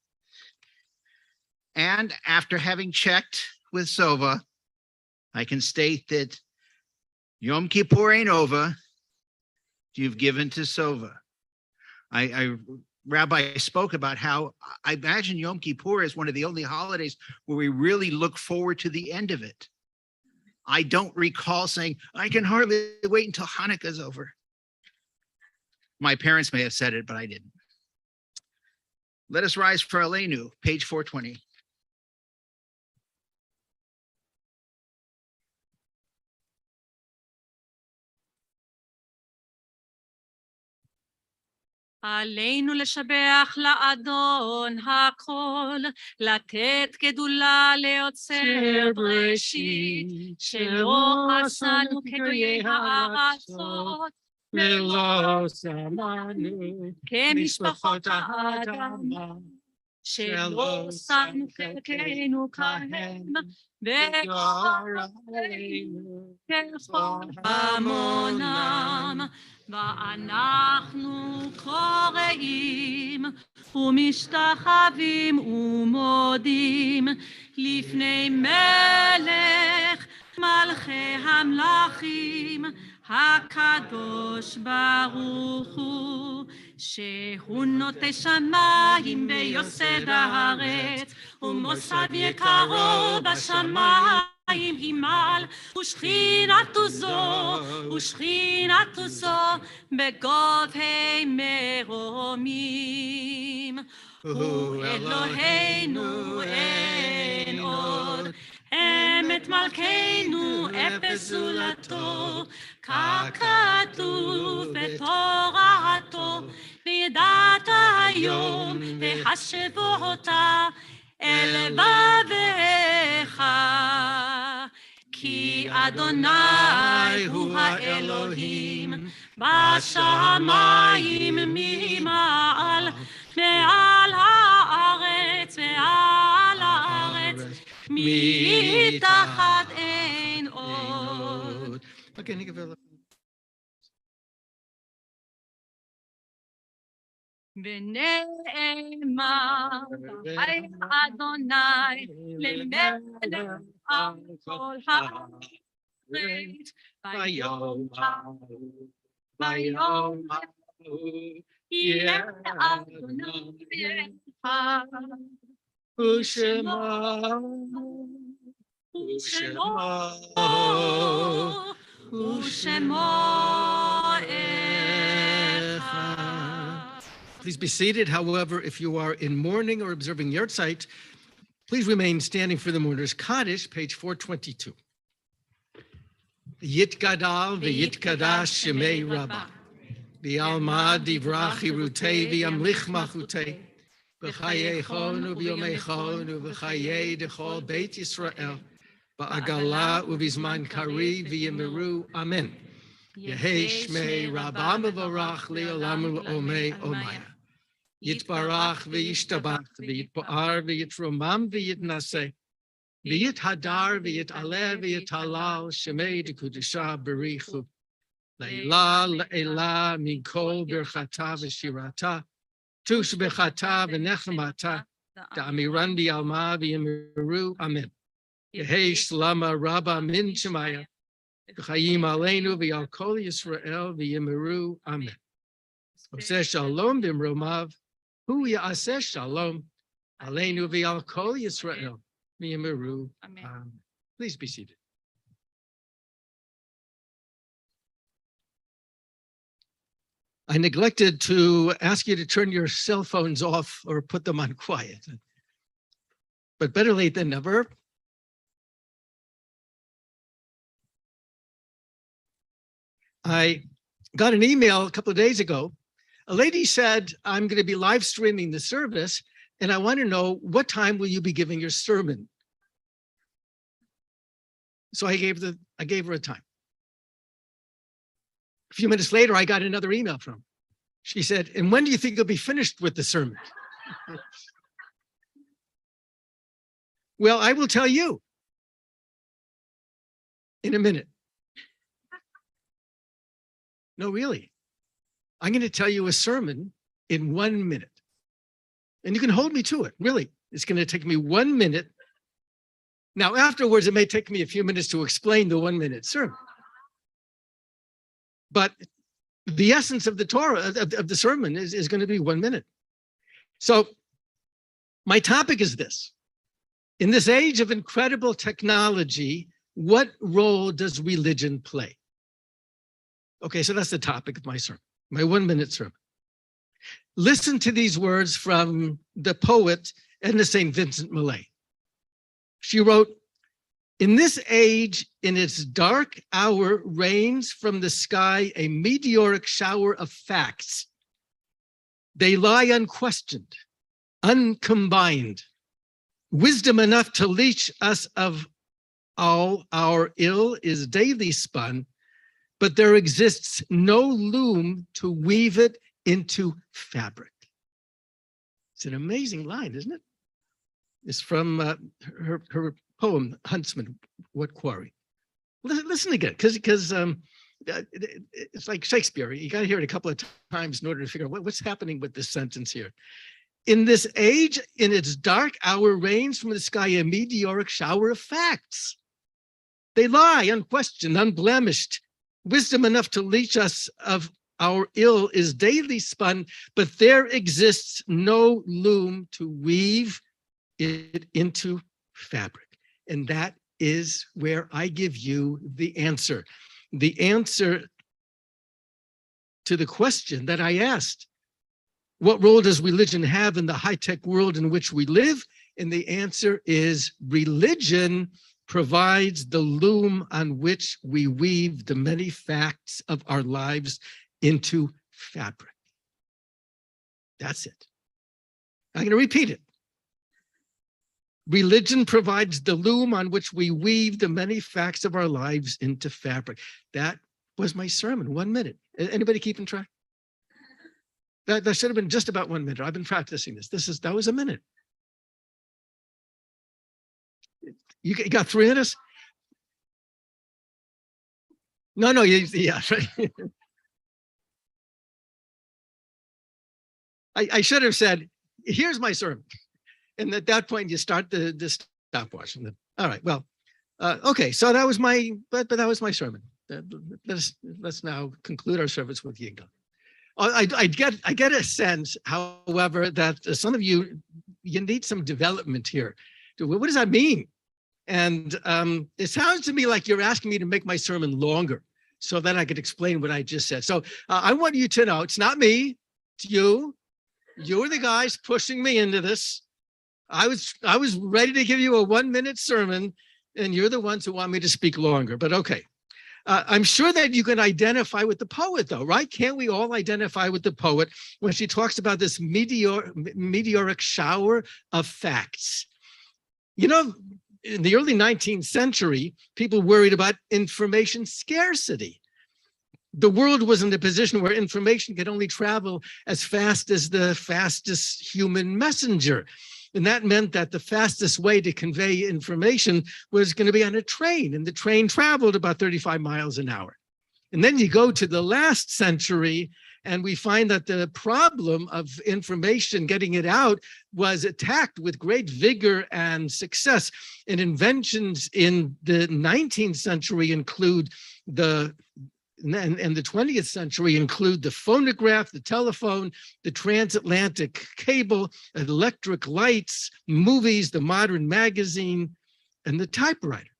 And after having checked with Sova, I can state that Yom Kippur ain't over. You've given to Sova. I Rabbi spoke about how I imagine Yom Kippur is one of the only holidays where we really look forward to the end of it. I don't recall saying, I can hardly wait until Hanukkah's over. My parents may have said it, but I didn't. Let us rise for Aleinu, page 420. עלינו לשבח לאדון הכל, לתת גדולה ליוצר בראשית, שלא עשנו כגויי הארצות, ולא שמענו כמשפחות האדמה, שלא שמנו חלקנו כהם, ככל המונם. ואנחנו קוראים ומשתחווים ומודים לפני מלך מלכי המלכים הקדוש ברוך הוא, שהוא נוטה שמיים ויוסד הארץ, ומוסד יקרו בשמיים הימל, ושכינתו זו בגובהי מרומים. הוא אלוהינו אין עוד, אמת מלכנו אפס זולתו, ככתוב בתורתו, וידעת היום והשבות אל לבביך. כי אדוני הוא האלוהים בשמיים ממעל, מעל הארץ ועל הארץ, מתחת אין עוד. ונאמר אל אדוני למלך על כל הארץ, ביום יהיה אדוני ושמו אחד. Please be seated. However, if you are in mourning or observing Yahrzeit, please remain standing for the mourner's Kaddish, page 422. Yitgadal v'yitkadash shemei Rabbah, v'yalma divrach hirutei v'yamlich machutei, v'chayechon u'v'yomechon u'v'chayei dechol Beit Yisrael, ba'agala u'v'zman kari v'yemiru. Amen. Yehei shmei Rabbah mevorach le'olam u'omei omaya. Yitbarach v'yishtabach v'yitpo'ar v'yitromam v'yitnaseh v'yithadar v'yitaleh v'yitalal shemei dekudusha berichu le'ila le'ila mikol birchata v'shirata tush bechata v'nechemata da'amiran v'yalma v'yemiru. Amen. Yehei shlama Rabbah min shemaya v'chayim aleinu v'yal kol Yisrael v'yemiru. Amen. Oseh shalom b'mromav hu ya'aseh shalom aleinu v'yal kol Yisrael v'yemiru. Amen. Please be seated. I neglected to ask you to turn your cell phones off or put them on quiet. But better late than never. I got an email a couple of days ago. A lady said, I'm going to be live streaming the service, and I want to know what time will you be giving your sermon? So I gave her a time. A few minutes later, I got another email from her. She said, and when do you think you'll be finished with the sermon? Well, I will tell you in a minute. No, really. I'm going to tell you a sermon in 1 minute. And you can hold me to it, really. It's going to take me 1 minute. Now, afterwards, it may take me a few minutes to explain the 1 minute sermon. But the essence of the Torah, of the sermon is going to be 1 minute. So my topic is this. In this age of incredible technology, what role does religion play? Okay, so that's the topic of my sermon, my 1-minute sermon. Listen to these words from the poet Edna St. Vincent Millay. She wrote, "In this age, in its dark hour, rains from the sky a meteoric shower of facts. They lie unquestioned, uncombined, wisdom enough to leach us of all our ill is daily spun, but there exists no loom to weave it into fabric." It's an amazing line, isn't it? It's from her poem, Huntsman, What Quarry? Listen again, because it's like Shakespeare. You got to hear it a couple of times in order to figure out what's happening with this sentence here. In this age, in its dark hour, rains from the sky a meteoric shower of facts. They lie unquestioned, unblemished. Wisdom enough to leach us of our ill is daily spun, but there exists no loom to weave it into fabric. And that is where I give you the answer. The answer to the question that I asked. What role does religion have in the high-tech world in which we live? And the answer is religion provides the loom on which we weave the many facts of our lives into fabric. That's it. I'm going to repeat it. Religion provides the loom on which we weave the many facts of our lives into fabric. That was my sermon, 1 minute. Anybody keeping track? That should have been just about 1 minute. I've been practicing this. That was a minute. You got 3 minutes? No, yeah, right. I should have said, here's my sermon. And at that point, you start the stopwatch. All right, well, okay, so that was my, but that was my sermon. Let's now conclude our service with Yinga. I get a sense, however, that some of you need some development here. What does that mean? And it sounds to me like you're asking me to make my sermon longer so that I could explain what I just said. So I want you to know, it's not me, it's you. You're the guys pushing me into this. I was ready to give you a 1 minute sermon, and you're the ones who want me to speak longer, but okay. I'm sure that you can identify with the poet though, right? Can't we all identify with the poet when she talks about this meteoric shower of facts? You know, in the early 19th century, people worried about information scarcity. The world was in a position where information could only travel as fast as the fastest human messenger. And that meant that the fastest way to convey information was going to be on a train, and the train traveled about 35 miles an hour. And then you go to the last century, and we find that the problem of information, getting it out, was attacked with great vigor and success. And inventions in the 19th century include and the 20th century include the phonograph, the telephone, the transatlantic cable, electric lights, movies, the modern magazine, and the typewriter.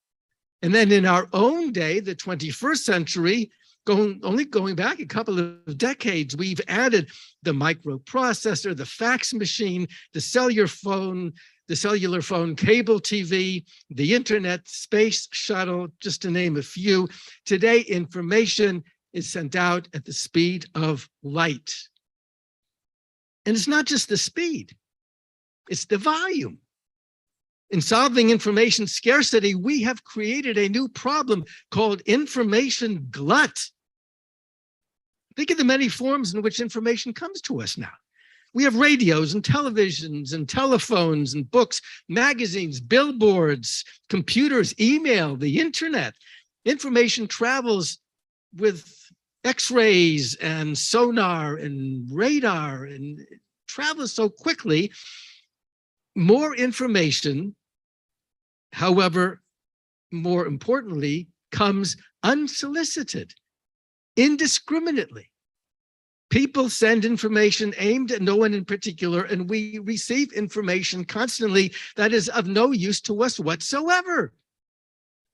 And then in our own day, the 21st century, only going back a couple of decades, we've added the microprocessor, the fax machine, the cellular phone, cable TV, the internet, space shuttle, just to name a few. Today, information is sent out at the speed of light. And it's not just the speed, it's the volume. In solving information scarcity, we have created a new problem called information glut. Think of the many forms in which information comes to us now. We have radios and televisions and telephones and books, magazines, billboards, computers, email, the internet. Information travels with X-rays and sonar and radar, and it travels so quickly. More information, however, more importantly, comes unsolicited, indiscriminately. People send information aimed at no one in particular, and we receive information constantly that is of no use to us whatsoever.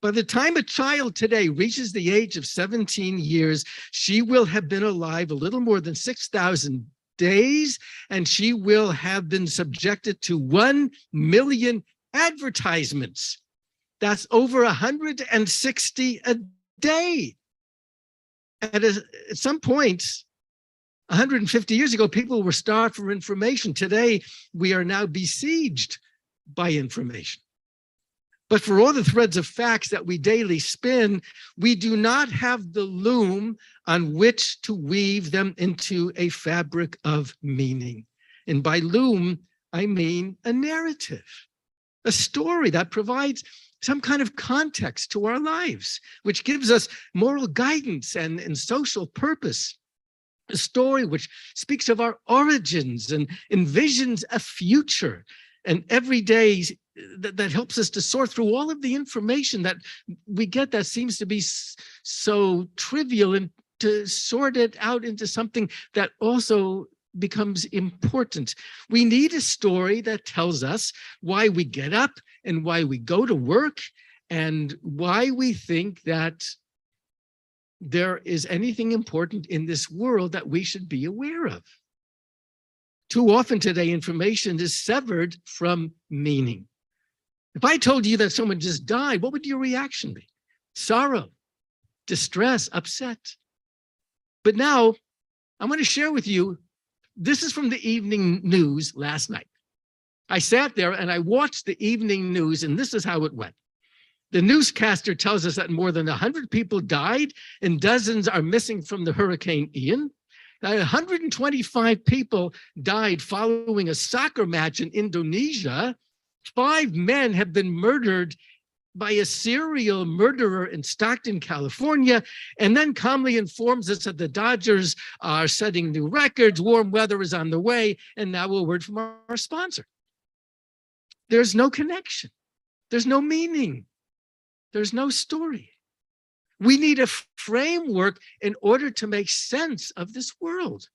By the time a child today reaches the age of 17 years, she will have been alive a little more than 6,000 days, and she will have been subjected to 1 million advertisements. That's over 160 a day. At some point, 150 years ago, people were starved for information. Today, we are now besieged by information. But for all the threads of facts that we daily spin, we do not have the loom on which to weave them into a fabric of meaning. And by loom, I mean a narrative, a story that provides some kind of context to our lives, which gives us moral guidance and social purpose. A story which speaks of our origins and envisions a future. And every day that helps us to sort through all of the information that we get that seems to be so trivial, and to sort it out into something that also becomes important. We need a story that tells us why we get up and why we go to work and why we think that there is anything important in this world that we should be aware of. Too often today, information is severed from meaning. If I told you that someone just died, what would your reaction be? Sorrow, distress, upset. But now, I'm going to share with you, this is from the evening news last night. I sat there and I watched the evening news, and this is how it went. The newscaster tells us that more than 100 people died and dozens are missing from the Hurricane Ian. 125 people died following a soccer match in Indonesia. 5 men have been murdered by a serial murderer in Stockton, California, and then calmly informs us that the Dodgers are setting new records, warm weather is on the way, and now a word from our sponsor. There's no connection. There's no meaning. There's no story. We need a framework in order to make sense of this world.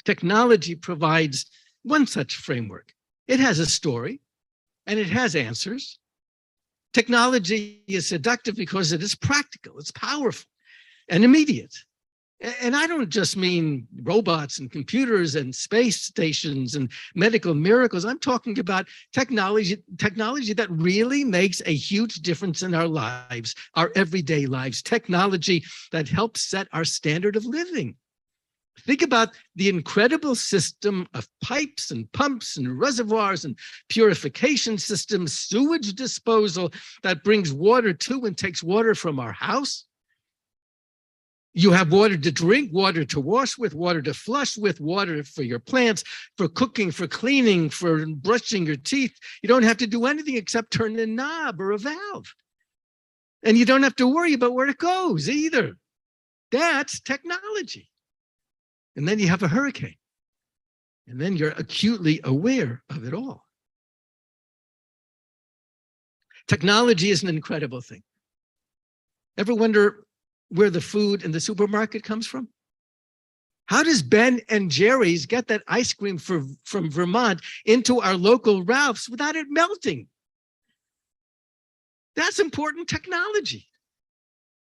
Technology provides one such framework. It has a story and it has answers. Technology is seductive because it is practical, it's powerful and immediate. And I don't just mean robots and computers and space stations and medical miracles. I'm talking about technology that really makes a huge difference in our lives, our everyday lives, technology that helps set our standard of living. Think about the incredible system of pipes and pumps and reservoirs and purification systems, sewage disposal that brings water to and takes water from our house. You have water to drink, water to wash with, water to flush with, water for your plants, for cooking, for cleaning, for brushing your teeth. You don't have to do anything except turn a knob or a valve. And you don't have to worry about where it goes either. That's technology. And then you have a hurricane. And then you're acutely aware of it all. Technology is an incredible thing. Ever wonder where the food in the supermarket comes from? How does Ben and Jerry's get that ice cream from Vermont into our local Ralph's without it melting? That's important technology.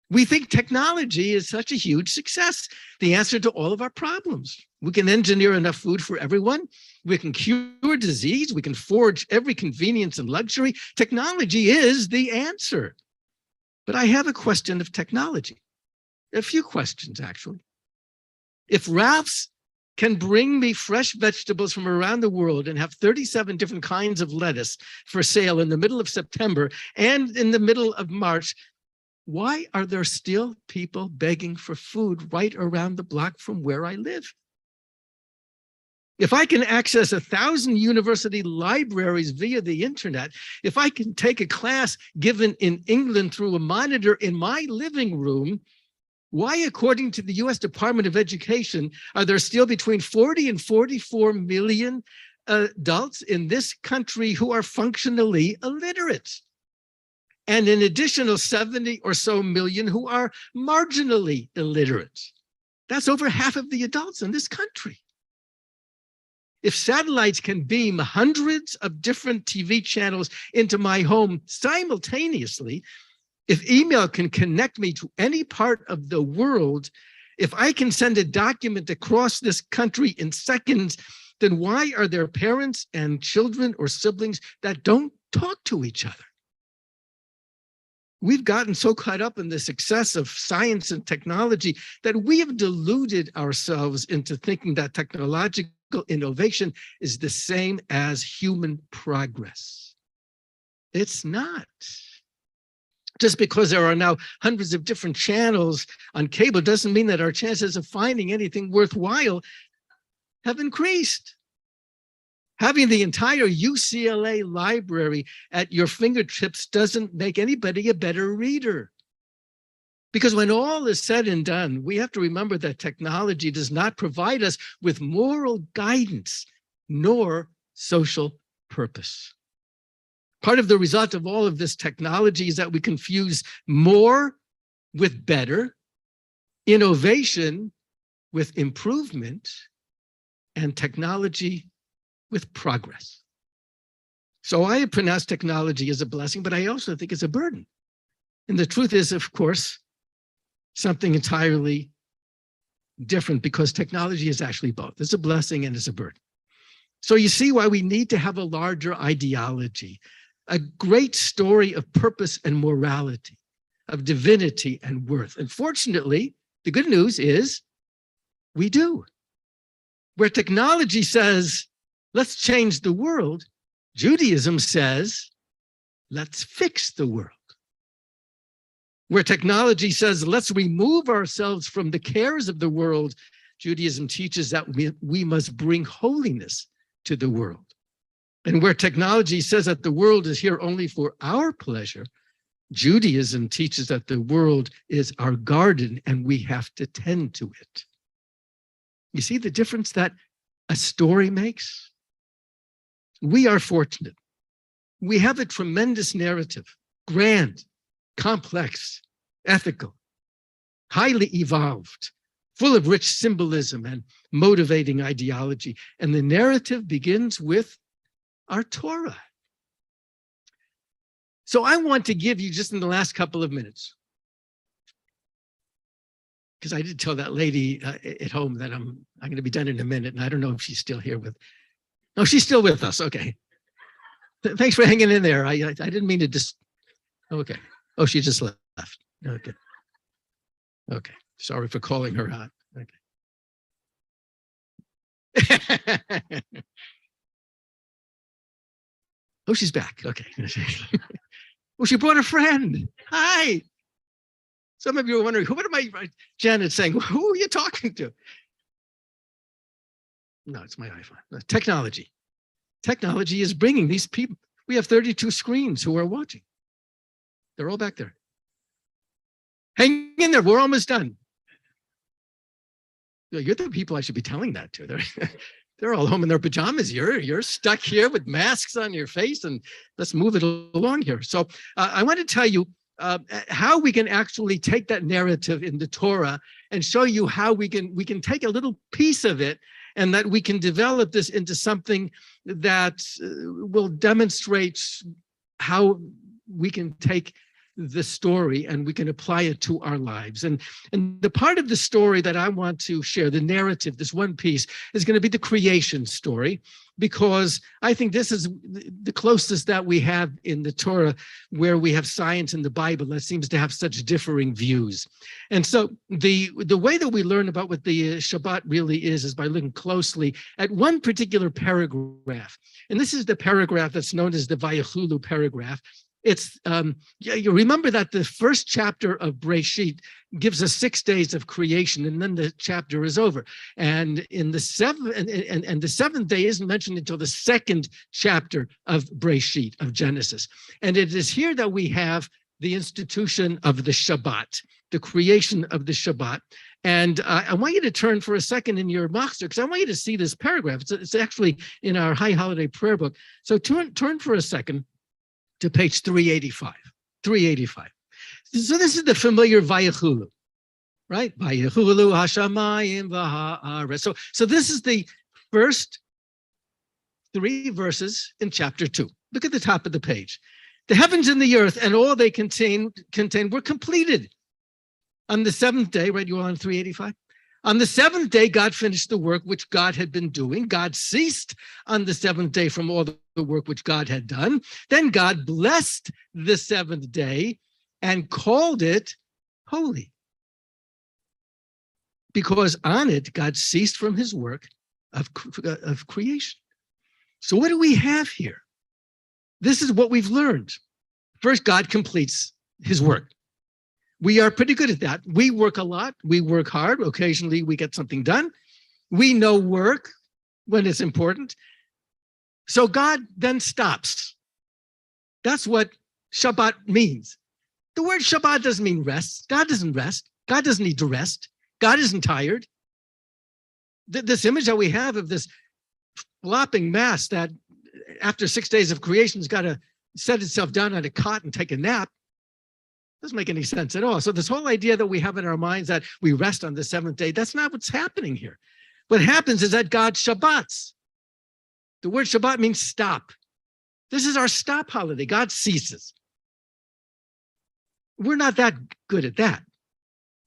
We think technology is such a huge success, the answer to all of our problems. We can engineer enough food for everyone. We can cure disease. We can forge every convenience and luxury. Technology is the answer. But I have a question of technology. A few questions, actually. If Ralph's can bring me fresh vegetables from around the world and have 37 different kinds of lettuce for sale in the middle of September and in the middle of March, why are there still people begging for food right around the block from where I live? If I can access 1,000 university libraries via the internet, if I can take a class given in England through a monitor in my living room, why, according to the US Department of Education, are there still between 40 and 44 million adults in this country who are functionally illiterate? And an additional 70 or so million who are marginally illiterate. That's over half of the adults in this country. If satellites can beam hundreds of different TV channels into my home simultaneously, if email can connect me to any part of the world, if I can send a document across this country in seconds, then why are there parents and children or siblings that don't talk to each other? We've gotten so caught up in the success of science and technology that we have deluded ourselves into thinking that technological innovation is the same as human progress. It's not. Just because there are now hundreds of different channels on cable doesn't mean that our chances of finding anything worthwhile have increased. Having the entire UCLA library at your fingertips doesn't make anybody a better reader. Because when all is said and done, we have to remember that technology does not provide us with moral guidance nor social purpose. Part of the result of all of this technology is that we confuse more with better, innovation with improvement, and technology with progress. So I pronounce technology as a blessing, but I also think it's a burden. And the truth is, of course, something entirely different, because technology is actually both. It's a blessing and it's a burden. So you see why we need to have a larger ideology, a great story of purpose and morality, of divinity and worth. And fortunately, the good news is we do. Where technology says, let's change the world, Judaism says, let's fix the world. Where technology says, let's remove ourselves from the cares of the world, Judaism teaches that we must bring holiness to the world. And where technology says that the world is here only for our pleasure, Judaism teaches that the world is our garden and we have to tend to it. You see the difference that a story makes? We are fortunate. We have a tremendous narrative, grand, complex, ethical, highly evolved, full of rich symbolism and motivating ideology. And the narrative begins with our Torah. So I want to give you, just in the last couple of minutes, because I did tell that lady at home that I'm going to be done in a minute, and I don't know if she's still here with. No, she's still with us. Okay. Thanks for hanging in there. I didn't mean to just. Okay. Oh, she just left. Okay. Okay. Sorry for calling her out. Okay. Oh, she's back. Okay. Oh, she brought a friend. Hi. Some of you are wondering, what am I, Janet saying, who are you talking to? No, it's my iPhone. Technology. Technology is bringing these people. We have 32 screens who are watching. They're all back there. Hang in there. We're almost done. You're the people I should be telling that to. They're all home in their pajamas. You're stuck here with masks on your face, and let's move it along here. So I want to tell you how we can actually take that narrative in the Torah and show you how we can take a little piece of it, and that we can develop this into something that will demonstrate how we can take the story and we can apply it to our lives. And the part of the story that I want to share, the narrative, this one piece, is going to be the creation story, because I think this is the closest that we have in the Torah, where we have science in the Bible that seems to have such differing views. And so the way that we learn about what the Shabbat really is by looking closely at one particular paragraph. And this is the paragraph that's known as the Vayechulu paragraph. It's you remember that the first chapter of Breshit gives us 6 days of creation, and then the chapter is over. And in the seventh day isn't mentioned until the second chapter of Breshit, of Genesis. And it is here that we have the institution of the Shabbat, the creation of the Shabbat. And I want you to turn for a second in your machzor, because I want you to see this paragraph. It's actually in our High Holiday Prayer Book. So turn for a second to page 385. 385. So this is the familiar Vayechulu. right? Vayechulu hashamayim v'ha'aretz. So this is the first 3 verses in chapter 2. Look at the top of the page. The heavens and the earth and all they contain were completed on the 7th day, right? You're on 385. On the 7th day, God finished the work which God had been doing. God ceased on the 7th day from all the work which God had done. Then God blessed the 7th day and called it holy, because on it, God ceased from his work of creation. So what do we have here? This is what we've learned. First, God completes his work. We are pretty good at that. We work a lot. We work hard. Occasionally, we get something done. We know work when it's important. So God then stops. That's what Shabbat means. The word Shabbat doesn't mean rest. God doesn't rest. God doesn't need to rest. God isn't tired. This image that we have of this flopping mass that after 6 days of creation has got to set itself down on a cot and take a nap doesn't make any sense at all. So this whole idea that we have in our minds that we rest on the 7th day, that's not what's happening here. What happens is that God Shabbats. The word Shabbat means stop. This is our stop holiday. God ceases. We're not that good at that,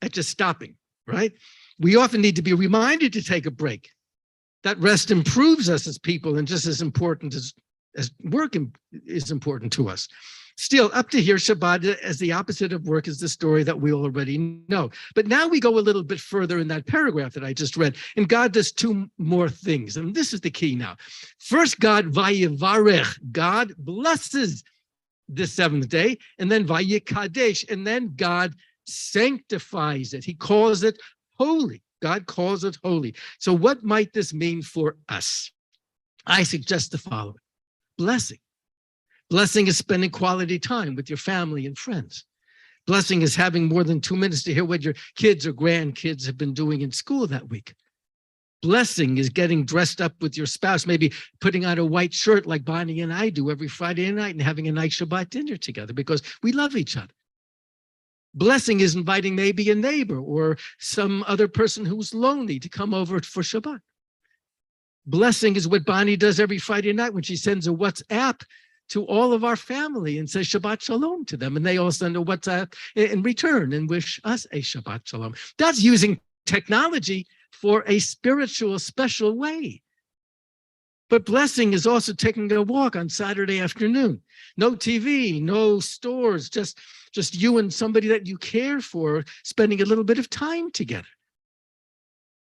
at just stopping, right? We often need to be reminded to take a break. That rest improves us as people and just as important as work is important to us. Still, up to here, Shabbat as the opposite of work is the story that we already know. But now we go a little bit further in that paragraph that I just read, and God does 2 more things, and this is the key now. First, God vayevarech, God blesses the 7th day, and then vayikadesh, and then God sanctifies it. He calls it holy. God calls it holy. So what might this mean for us? I suggest the following. Blessing. Blessing is spending quality time with your family and friends. Blessing is having more than 2 minutes to hear what your kids or grandkids have been doing in school that week. Blessing is getting dressed up with your spouse, maybe putting on a white shirt like Bonnie and I do every Friday night and having a nice Shabbat dinner together because we love each other. Blessing is inviting maybe a neighbor or some other person who's lonely to come over for Shabbat. Blessing is what Bonnie does every Friday night when she sends a WhatsApp to all of our family and says Shabbat Shalom to them. And they all send a WhatsApp in return and wish us a Shabbat Shalom. That's using technology for a spiritual, special way. But blessing is also taking a walk on Saturday afternoon. No TV, no stores, just you and somebody that you care for, spending a little bit of time together.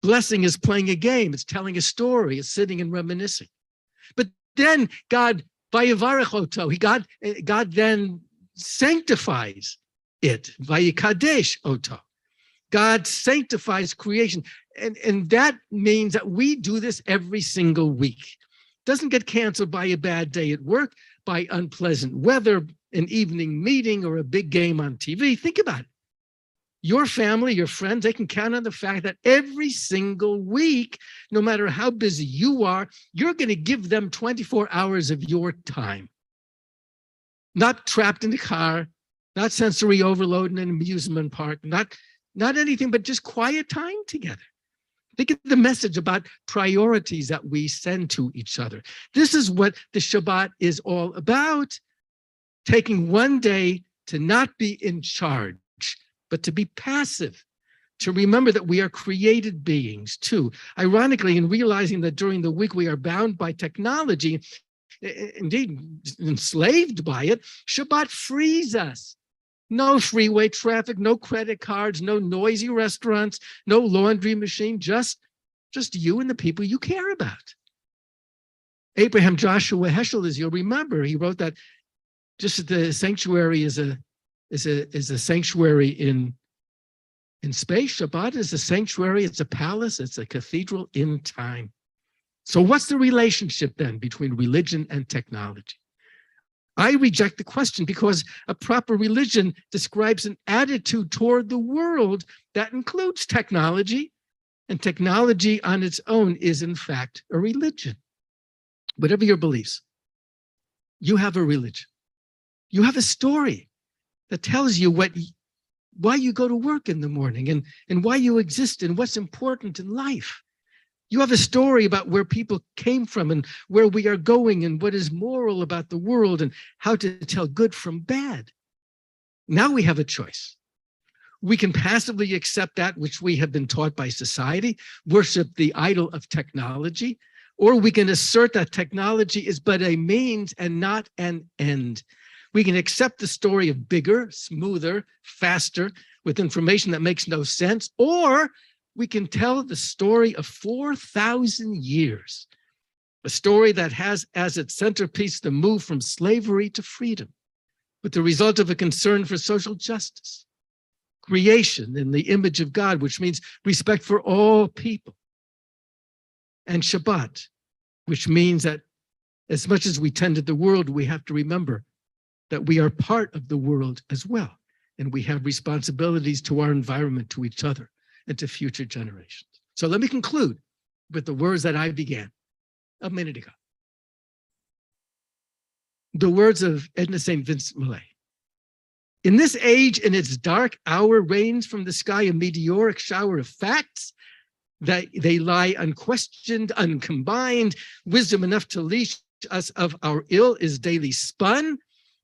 Blessing is playing a game. It's telling a story. It's sitting and reminiscing. But then God, vayevarech oto, God then sanctifies it. Vayikadesh oto. God sanctifies creation. And that means that we do this every single week. Doesn't get canceled by a bad day at work, by unpleasant weather, an evening meeting, or a big game on TV. Think about it. Your family, your friends, they can count on the fact that every single week, no matter how busy you are, you're going to give them 24 hours of your time. Not trapped in the car, not sensory overload in an amusement park, not anything, but just quiet time together. Think of the message about priorities that we send to each other. This is what the Shabbat is all about. Taking one day to not be in charge, but to be passive, to remember that we are created beings too. Ironically, in realizing that during the week we are bound by technology, indeed enslaved by it, Shabbat frees us. No freeway traffic, no credit cards, no noisy restaurants, no laundry machine, just you and the people you care about. Abraham Joshua Heschel, as you'll remember, he wrote that just as the sanctuary is a sanctuary in space, Shabbat is a sanctuary, it's a palace, it's a cathedral in time. So what's the relationship then between religion and technology? I reject the question because a proper religion describes an attitude toward the world that includes technology, and technology on its own is in fact a religion. Whatever your beliefs, you have a religion. You have a story that tells you what why you go to work in the morning and why you exist and what's important in life. You have a story about where people came from and where we are going and what is moral about the world and how to tell good from bad. Now we have a choice. We can passively accept that which we have been taught by society, worship the idol of technology, or we can assert that technology is but a means and not an end. We can accept the story of bigger, smoother, faster, with information that makes no sense, or we can tell the story of 4,000 years, a story that has as its centerpiece the move from slavery to freedom, with the result of a concern for social justice, creation in the image of God, which means respect for all people, and Shabbat, which means that as much as we tend to the world, we have to remember that we are part of the world as well, and we have responsibilities to our environment, to each other, and to future generations. So let me conclude with the words that I began a minute ago. The words of Edna St. Vincent Millay. In this age, in its dark hour, rains from the sky a meteoric shower of facts, that they lie unquestioned, uncombined. Wisdom enough to leash us of our ill is daily spun,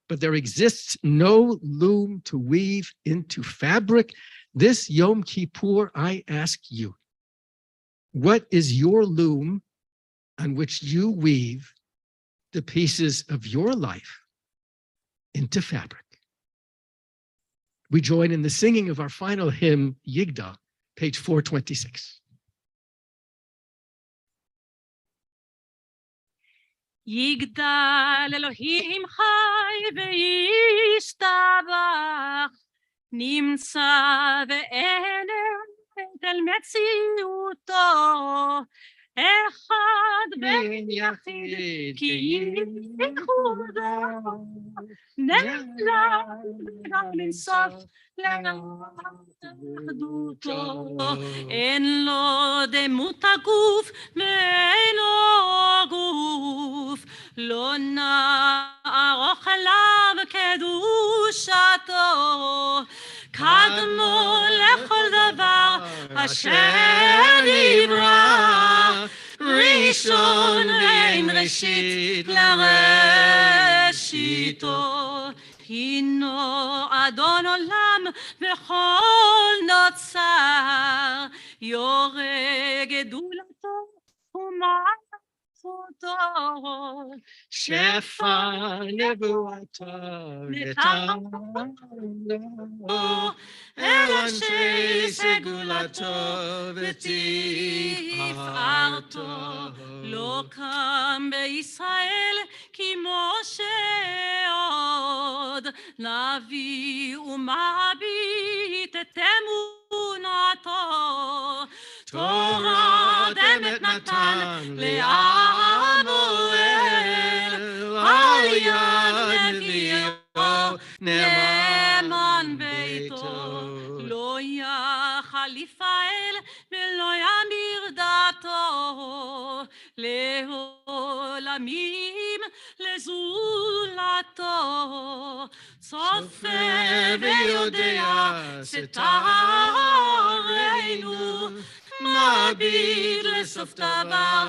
but there exists no loom to weave into fabric. This Yom Kippur, I ask you, what is your loom on which you weave the pieces of your life into fabric? We join in the singing of our final hymn, Yigdal, page 426. יגדל אלוהים חי וישתבח, נמצא ואין אל מציאותו, אחד בן יחיד כי ייחודו, נעלה גם אינסוף לאחדותו, אין לו דמות הגוף ואין לו גוף, לא נערוך אליו קדושתו, קדמו לכל דבר אשר נברא, ראשון ואין ראשית לראשיתו, הינו אדון עולם וכל נוצר, יורה גדולתו ומלכותו, שפע נבואתו נתנו, אל אנשי סגולתו ותפארתו. לא קם בישראל כמו שעוד, נביא ומביט את אמונתו, תורת אמת נתן לעמואל, על יד נביאו נאמן ביתו, לא יחליף האל ולא ימיר דתו, לעולמים לזולתו, צופה ויודע סתרנו, מביט לסוף דבר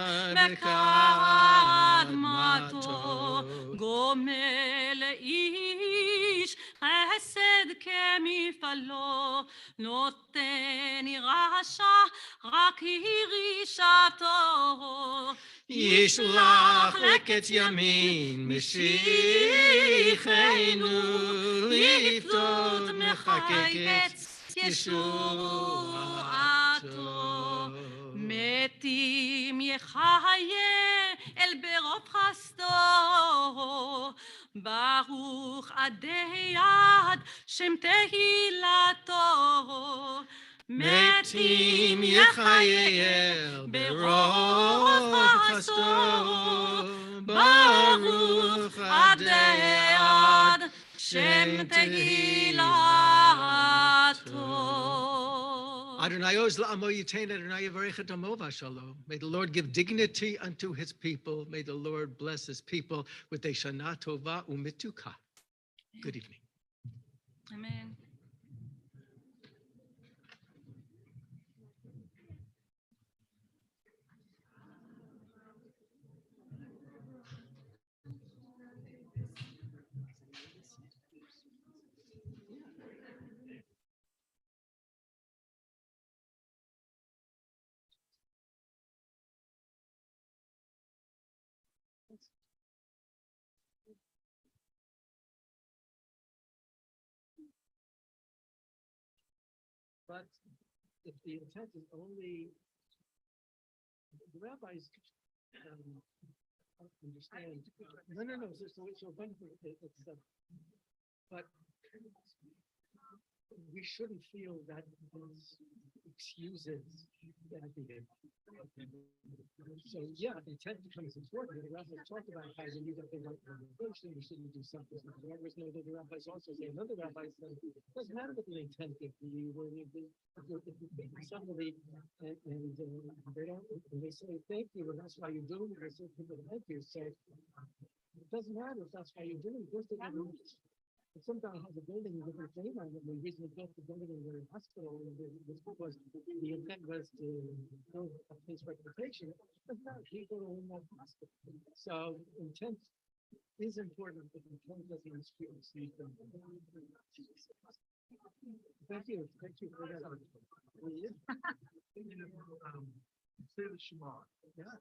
מקדמתו, גומל לאיש חסד כמפעלו, נותן ירשה רק ירישתו, ישלח לקץ ימין משיחנו, לפדות מחכה קץ ישועתו, מתים יחיה אל ברוב חסדו, ברוך עדי עד שם תהילתו, מתים יחיה ברוב חסדו, ברוך עדי עד שם תהילתו. Adonai oz la'amo yitain, Adonai yavarech et amo v'shalom. May the Lord give dignity unto his people. May the Lord bless his people with a shana tova u'mituka. Good evening. Amen. But if the intent is only, the rabbis understand. No. So but we shouldn't feel that this excuses that behavior. So yeah, intent becomes important. The rabbis talk about how you need to think about congregation, you shouldn't do something. The rabbis know that the rabbis also say, another rabbi said, it doesn't matter what the intent is. If you think somebody and they don't, and they say thank you, and that's why you're doing it, they say thank you. So it doesn't matter if that's why you're doing it. Just if some guy has a building with a name on it, we recently built the building in the hospital, and the intent was to build a place reputation. But no, people are in that hospital. So intent is important, but intent doesn't excuse them. Thank you for that. Say the Shema. Yeah.